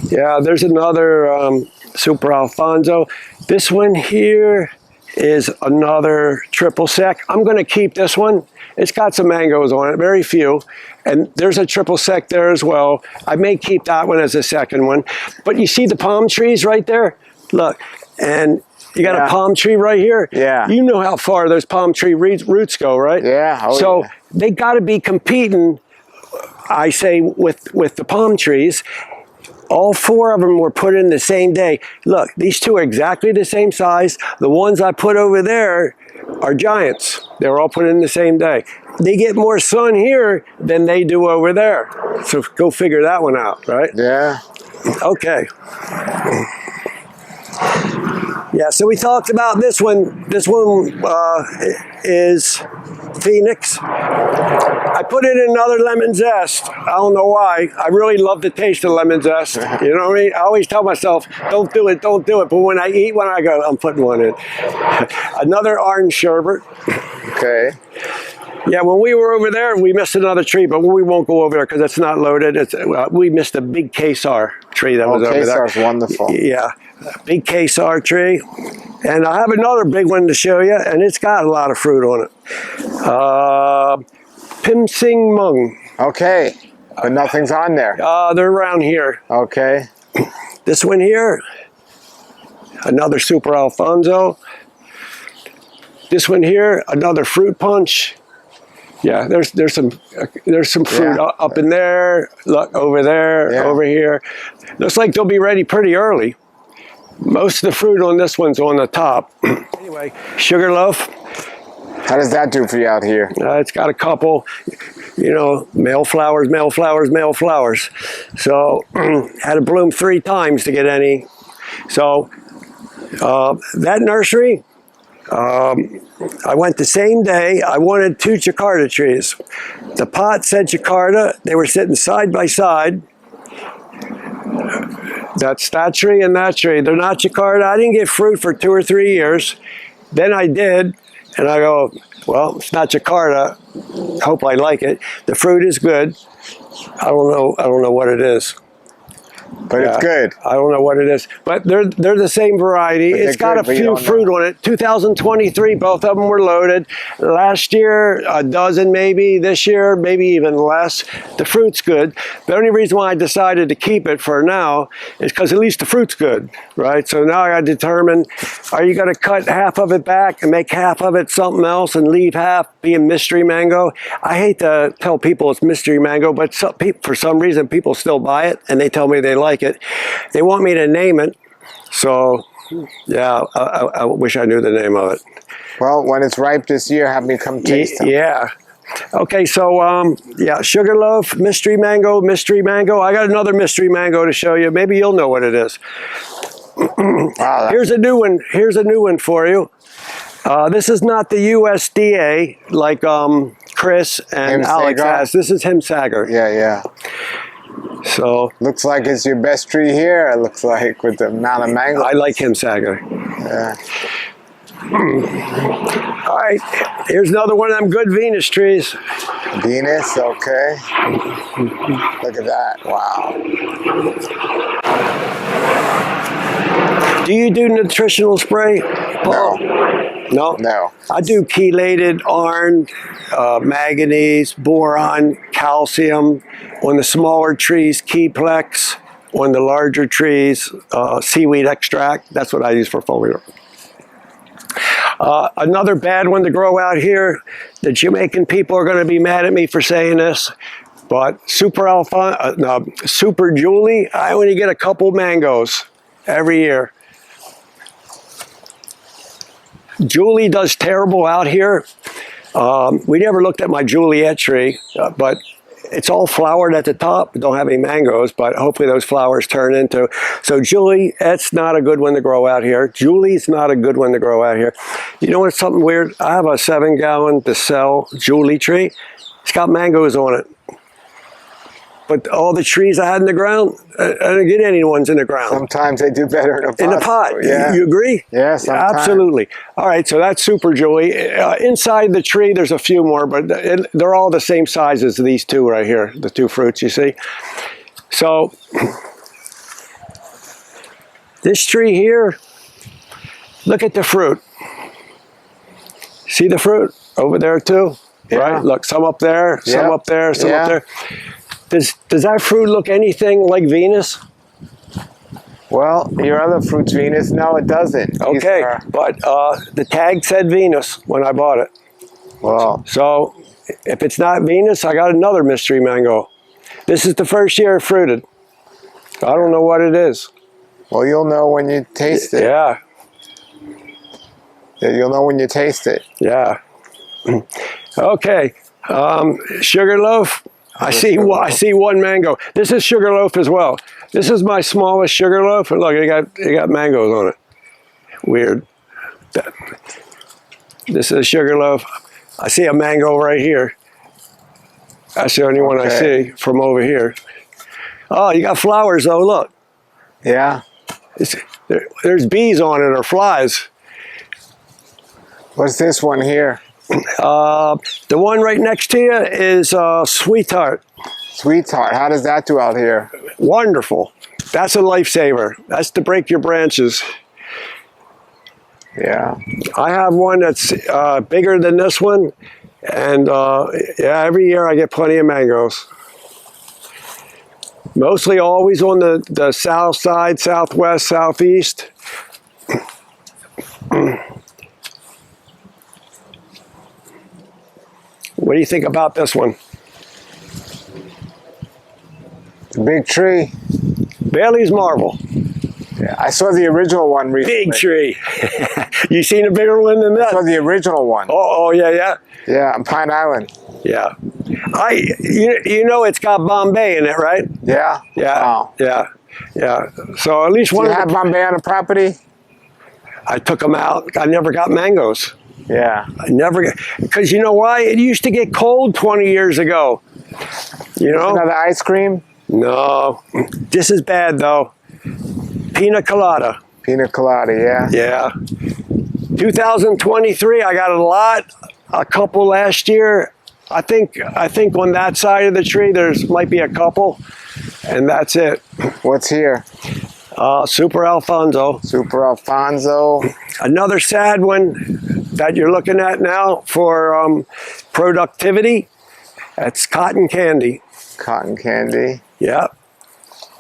Yeah, there's another Super Alfonso. This one here is another triple sec. I'm going to keep this one. It's got some mangoes on it, very few. And there's a triple sec there as well. I may keep that one as a second one. But you see the palm trees right there? Look, and you got a palm tree right here. Yeah. You know how far those palm tree roots go, right? Yeah. Oh, so yeah. they got to be competing, I say, with the palm trees. All four of them were put in the same day. Look, these two are exactly the same size. The ones I put over there are giants. They were all put in the same day. They get more sun here than they do over there. So go figure that one out, right? Yeah. Okay. Yeah, so we talked about this one. This one is Phoenix. I put it in another lemon zest. I don't know why. I really love the taste of lemon zest. You know what I mean? I always tell myself, don't do it, don't do it. But when I eat one, I go, I'm putting one in. Another orange sherbet. Okay. Yeah, when we were over there, we missed another tree, but we won't go over there because it's not loaded. We missed a big Kesar tree that was over there. Kesar's wonderful. Yeah, a big Kesar tree. And I have another big one to show you, and it's got a lot of fruit on it. Pim Sing Mung. Okay, but nothing's on there. They're around here. Okay. This one here, another Super Alfonso. This one here, another fruit punch. Yeah, there's some fruit up in there. Look over there, over here. Looks like they'll be ready pretty early. Most of the fruit on this one's on the top. Anyway, Sugarloaf. How does that do for you out here? It's got a couple, you know, male flowers, male flowers, male flowers. So had to bloom 3 times to get any. So that nursery, I went the same day. I wanted 2 Jakarta trees. The pot said Jakarta. They were sitting side by side. That's that tree and that tree. They're not Jakarta. I didn't get fruit for 2 or 3 years. Then I did, and I go, well, it's not Jakarta. Hope I like it. The fruit is good. I don't know what it is. But it's good. I don't know what it is, but they're the same variety. It's got a few fruit on it. 2023, both of them were loaded. Last year, a dozen maybe. This year, maybe even less. The fruit's good. The only reason why I decided to keep it for now is because at least the fruit's good, right? So now I got to determine, are you going to cut half of it back and make half of it something else and leave half being mystery mango? I hate to tell people it's mystery mango, but for some reason, people still buy it and they tell me they like it. They want me to name it, so yeah, I wish I knew the name of it. Well, when it's ripe this year, have me come taste them. Yeah. Okay, so yeah, Sugarloaf, mystery mango, mystery mango. I got another mystery mango to show you. Maybe you'll know what it is. Wow, here's a new one. Here's a new one for you. This is not the USDA like Chris and Alex has. This is Himsagar. Yeah, yeah. So looks like it's your best tree here. It looks like with the amount of mango. I like Himsagar. Yeah. All right, here's another one of them good Venus trees. Venus, okay. Look at that, wow. Do you do nutritional spray, Paul? No. No. I do chelated iron, manganese, boron, calcium. On the smaller trees, Keyplex. On the larger trees, seaweed extract. That's what I use for foliar. Another bad one to grow out here. The Jamaican people are going to be mad at me for saying this, but Super Julie, I only get a couple mangoes every year. Julie does terrible out here. We never looked at my Juliet tree, but it's all flowered at the top. Don't have any mangoes, but hopefully those flowers turn into. So Juliet's not a good one to grow out here. Julie's not a good one to grow out here. You know what's something weird? I have a 7-gallon to sell Julie tree. It's got mangoes on it. But all the trees I had in the ground, I didn't get any ones in the ground. Sometimes they do better in a pot. In the pot, yeah. You agree? Yeah, sometimes. Absolutely. All right, so that's Super Julie. Inside the tree, there's a few more, but they're all the same size as these two right here, the 2 fruits, you see? So, this tree here, look at the fruit. See the fruit over there too? Yeah. Right? Look, some up there, some up there, some up there. Does that fruit look anything like Venus? Well, your other fruit's Venus. No, it doesn't. Okay, but the tag said Venus when I bought it. Well, so if it's not Venus, I got another mystery mango. This is the first year it fruited. I don't know what it is. Well, you'll know when you taste it. Yeah. You'll know when you taste it. Yeah. Okay. Sugarloaf. I see one mango. This is Sugarloaf as well. This is my smallest Sugarloaf, and look, it got mangoes on it. Weird. This is a Sugarloaf. I see a mango right here. That's the only one I see from over here. Oh, you got flowers though. Look. Yeah. There's bees on it or flies. What's this one here? The one right next to you is Sweetheart. Sweetheart. How does that do out here? Wonderful. That's a lifesaver. That's to break your branches. Yeah. I have one that's bigger than this one, and yeah, every year I get plenty of mangoes. Mostly always on the south side, southwest, southeast. What do you think about this one? It's a big tree. Bailey's Marvel. Yeah, I saw the original one recently. Big tree. You seen a bigger one than that? I saw the original one. Oh yeah, yeah. Yeah, on Pine Island. Yeah. You know it's got Bombay in it, right? Yeah. Yeah. Wow. Yeah. Yeah. So at least one. Do you have Bombay on the property? I took them out. I never got mangoes. Yeah. I never get, because you know why? It used to get cold 20 years ago. You know? Another ice cream? No. This is bad though. Pina colada. Pina colada, yeah. Yeah. 2023, I got a couple last year. I think on that side of the tree might be a couple, and that's it. What's here? Super Alfonso. Super Alfonso. Another sad one that you're looking at now for productivity. That's cotton candy. Cotton candy. Yep.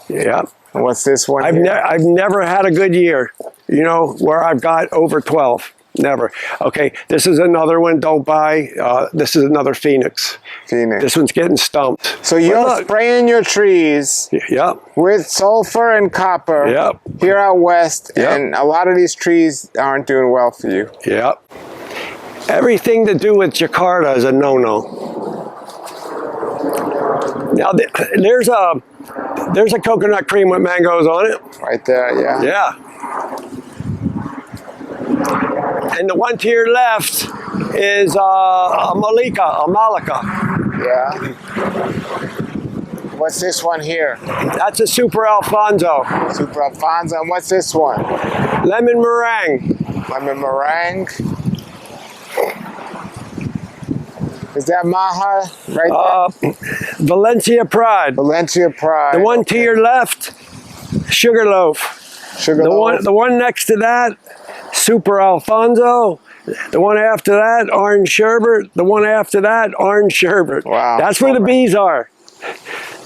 Yep. And what's this one? I've never had a good year, you know, where I've got over 12. Never. Okay, this is another one. Don't buy. This is another Phoenix. Phoenix. This one's getting stumped. So you're spraying your trees with sulfur and copper here out west, and a lot of these trees aren't doing well for you. Yep. Everything to do with Jakarta is a no-no. Now, there's a coconut cream with mangoes on it. Right there, yeah. Yeah. And the one to your left is a Malika. Yeah. What's this one here? That's a Super Alfonso. Super Alfonso. And what's this one? Lemon meringue. Lemon meringue. Is that Maha right there? Valencia Pride. Valencia Pride. The one to your left, Sugarloaf. Sugarloaf. The one next to that, Super Alfonso. The one after that, Orange Sherbet. The one after that, Orange Sherbet. Wow. That's where the bees are.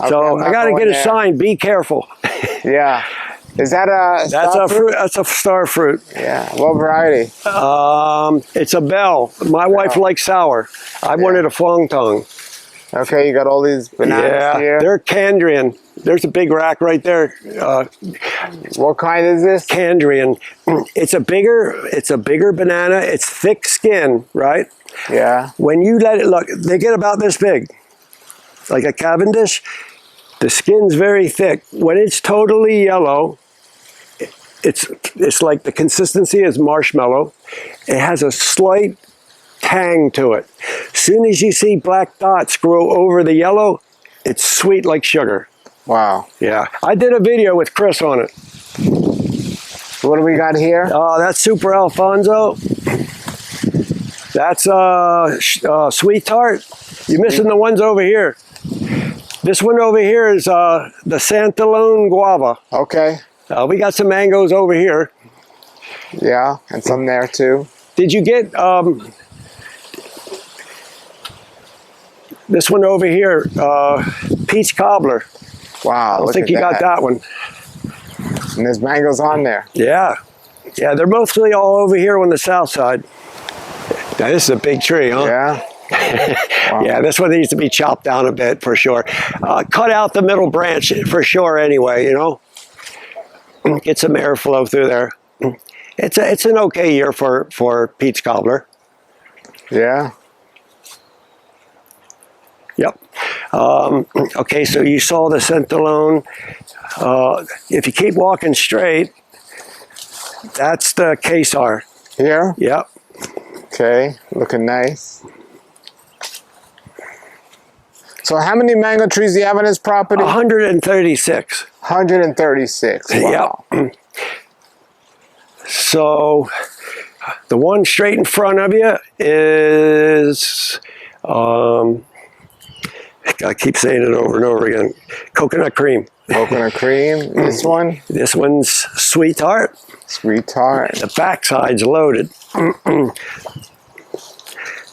So I got to get a sign. Be careful. Yeah. Is that a star fruit? That's a star fruit. Yeah. What variety? It's a Bell. My wife likes sour. I wanted a Fong Tong. Okay, you got all these bananas here. They're Candrian. There's a big rack right there. What kind is this? Candrian. It's a bigger banana. It's thick skin, right? Yeah. When you let it, look, they get about this big, like a Cavendish. The skin's very thick. When it's totally yellow, it's like the consistency is marshmallow. It has a slight tang to it. As soon as you see black dots grow over the yellow, it's sweet like sugar. Wow. Yeah. I did a video with Chris on it. What do we got here? That's Super Alfonso. That's Sweetheart. You're missing the ones over here. This one over here is the Santalone Guava. Okay. We got some mangoes over here. Yeah, and some there too. Did you get This one over here, peach cobbler. Wow, I think you got that one. And there's mangoes on there. Yeah. Yeah, they're mostly all over here on the south side. Now, this is a big tree, huh? Yeah. Wow. Yeah, this one needs to be chopped down a bit for sure. Cut out the middle branch for sure anyway, you know. Get some airflow through there. It's an okay year for peach cobbler. Yeah. Yep. Okay, so you saw the Centolone. If you keep walking straight, that's the Quesar. Here? Yep. Okay, looking nice. So how many mango trees do you have on this property? 136. 136. Wow. Yep. So the one straight in front of you is, I keep saying it over and over again, coconut cream. Coconut cream. This one? This one's Sweetheart. Sweetheart. The backside's loaded.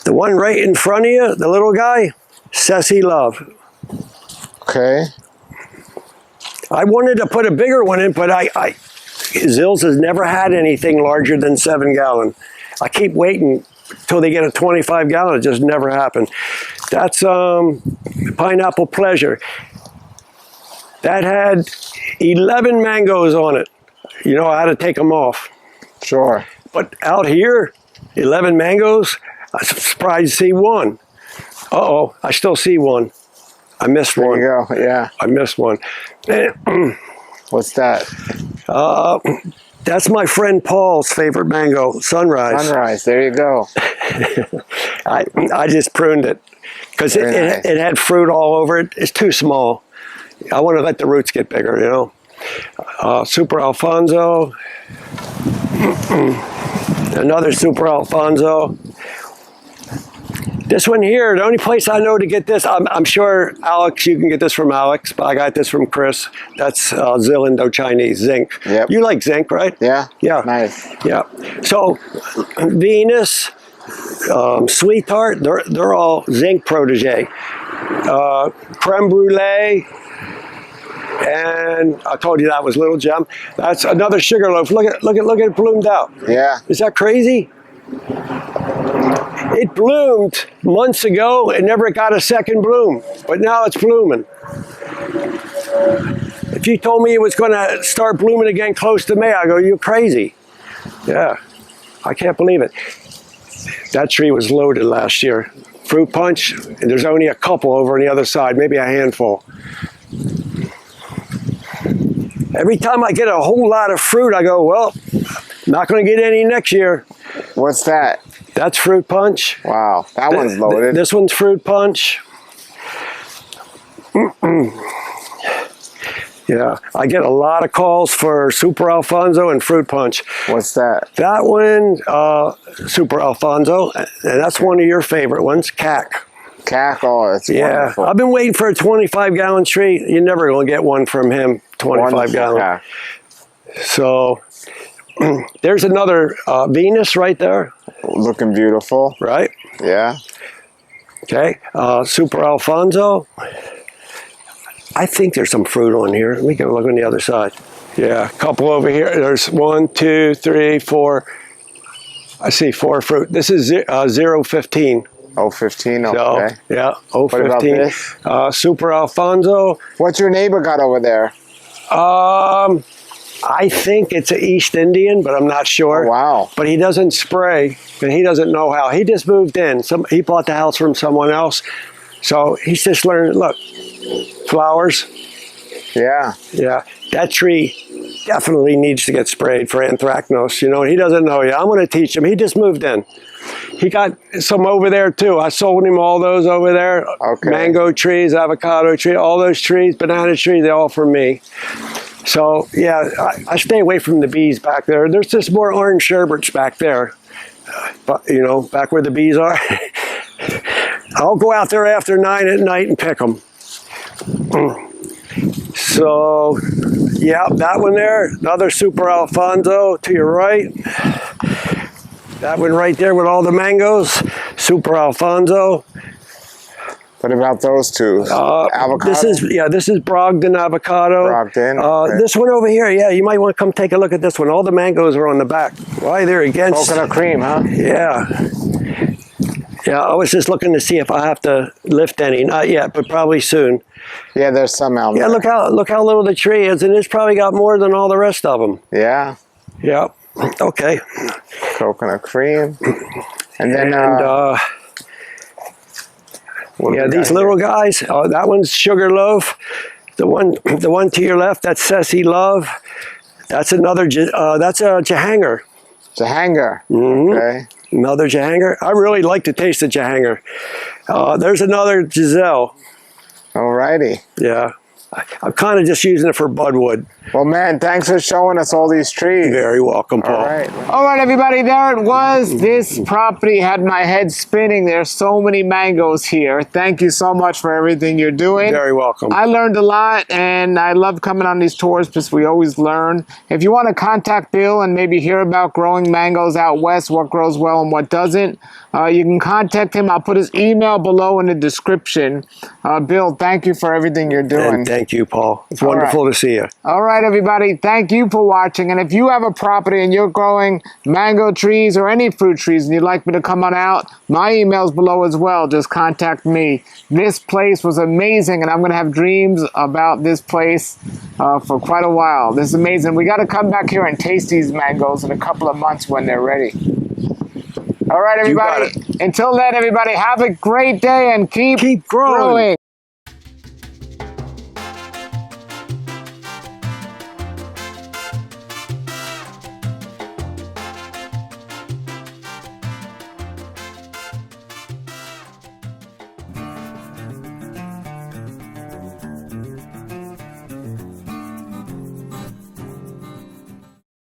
The one right in front of you, the little guy, Sassy Love. Okay. I wanted to put a bigger one in, but Zills has never had anything larger than 7 gallon. I keep waiting till they get a 25 gallon. It just never happened. That's Pineapple Pleasure. That had 11 mangoes on it. You know, I had to take them off. Sure. But out here, 11 mangoes, I'm surprised to see one. Uh-oh, I still see one. I missed one. There you go, yeah. I missed one. What's that? That's my friend Paul's favorite mango, Sunrise. Sunrise, there you go. I just pruned it because it had fruit all over it. It's too small. I want to let the roots get bigger, you know. Super Alfonso. Another Super Alfonso. This one here, the only place I know to get this, I'm sure, Alex, you can get this from Alex, but I got this from Chris. That's Zill Indo-Chinese, zinc. Yep. You like zinc, right? Yeah. Yeah. Nice. Yeah. So, Venus, Sweetheart, they're all zinc protege. Creme Brulee, and I told you that was Little Gem. That's another Sugarloaf. Look at it bloomed out. Yeah. Is that crazy? It bloomed months ago and never got a second bloom, but now it's blooming. If you told me it was going to start blooming again close to May, I go, you're crazy. Yeah, I can't believe it. That tree was loaded last year. Fruit punch, and there's only a couple over on the other side, maybe a handful. Every time I get a whole lot of fruit, I go, well, not going to get any next year. What's that? That's fruit punch. Wow, that one's loaded. This one's fruit punch. Yeah, I get a lot of calls for Super Alfonso and fruit punch. What's that? That one, Super Alfonso, and that's one of your favorite ones, CAC. CAC, oh, that's wonderful. I've been waiting for a 25-gallon tree. You're never going to get one from him, 25-gallon. CAC. So there's another Venus right there. Looking beautiful. Right? Yeah. Okay, Super Alfonso. I think there's some fruit on here. Let me go look on the other side. Yeah, a couple over here. There's 1, 2, 3, 4. I see 4 fruit. This is 015. 015, okay. So, yeah, 015. What about this? Super Alfonso. What's your neighbor got over there? I think it's an East Indian, but I'm not sure. Oh, wow. But he doesn't spray, and he doesn't know how. He just moved in. He bought the house from someone else. So he's just learning, look, flowers. Yeah. Yeah, that tree definitely needs to get sprayed for anthracnose. You know, he doesn't know yet. I'm going to teach him. He just moved in. He got some over there too. I sold him all those over there. Okay. Mango trees, avocado tree, all those trees, banana trees, they're all from me. So yeah, I stay away from the bees back there. There's just more orange sherbets back there. But you know, back where the bees are. I'll go out there after 9 at night and pick them. So, yeah, that one there, another Super Alfonso to your right. That one right there with all the mangoes, Super Alfonso. What about those two? Avocado? This is Brogdon avocado. Brogdon. Okay. This one over here, you might want to come take a look at this one. All the mangoes are on the back. Why they're against? Coconut cream, huh? Yeah. Yeah, I was just looking to see if I have to lift any. Not yet, but probably soon. Yeah, there's some out there. Yeah, look how little the tree is, and it's probably got more than all the rest of them. Yeah. Yeah. Okay. Coconut cream. And then these little guys. That one's Sugar Loaf. The one to your left, that's Sassy Love. That's another. That's a Jahanger. Jahanger. Mm-hmm. Okay. Another Jahanger. I really like to taste the Jahanger. There's another Giselle. Alrighty. Yeah. I'm kind of just using it for budwood. Well, man, thanks for showing us all these trees. Very welcome, Paul. All right, everybody, there it was. This property had my head spinning. There's so many mangoes here. Thank you so much for everything you're doing. Very welcome. I learned a lot, and I love coming on these tours because we always learn. If you want to contact Bill and maybe hear about growing mangoes out west, what grows well and what doesn't, you can contact him. I'll put his email below in the description. Bill, thank you for everything you're doing. And thank you, Paul. It's wonderful to see you. All right, everybody. Thank you for watching. And if you have a property and you're growing mango trees or any fruit trees and you'd like me to come on out, my email's below as well. Just contact me. This place was amazing, and I'm going to have dreams about this place for quite a while. This is amazing. We got to come back here and taste these mangoes in a couple of months when they're ready. All right, everybody. Until then, everybody, have a great day and keep growing.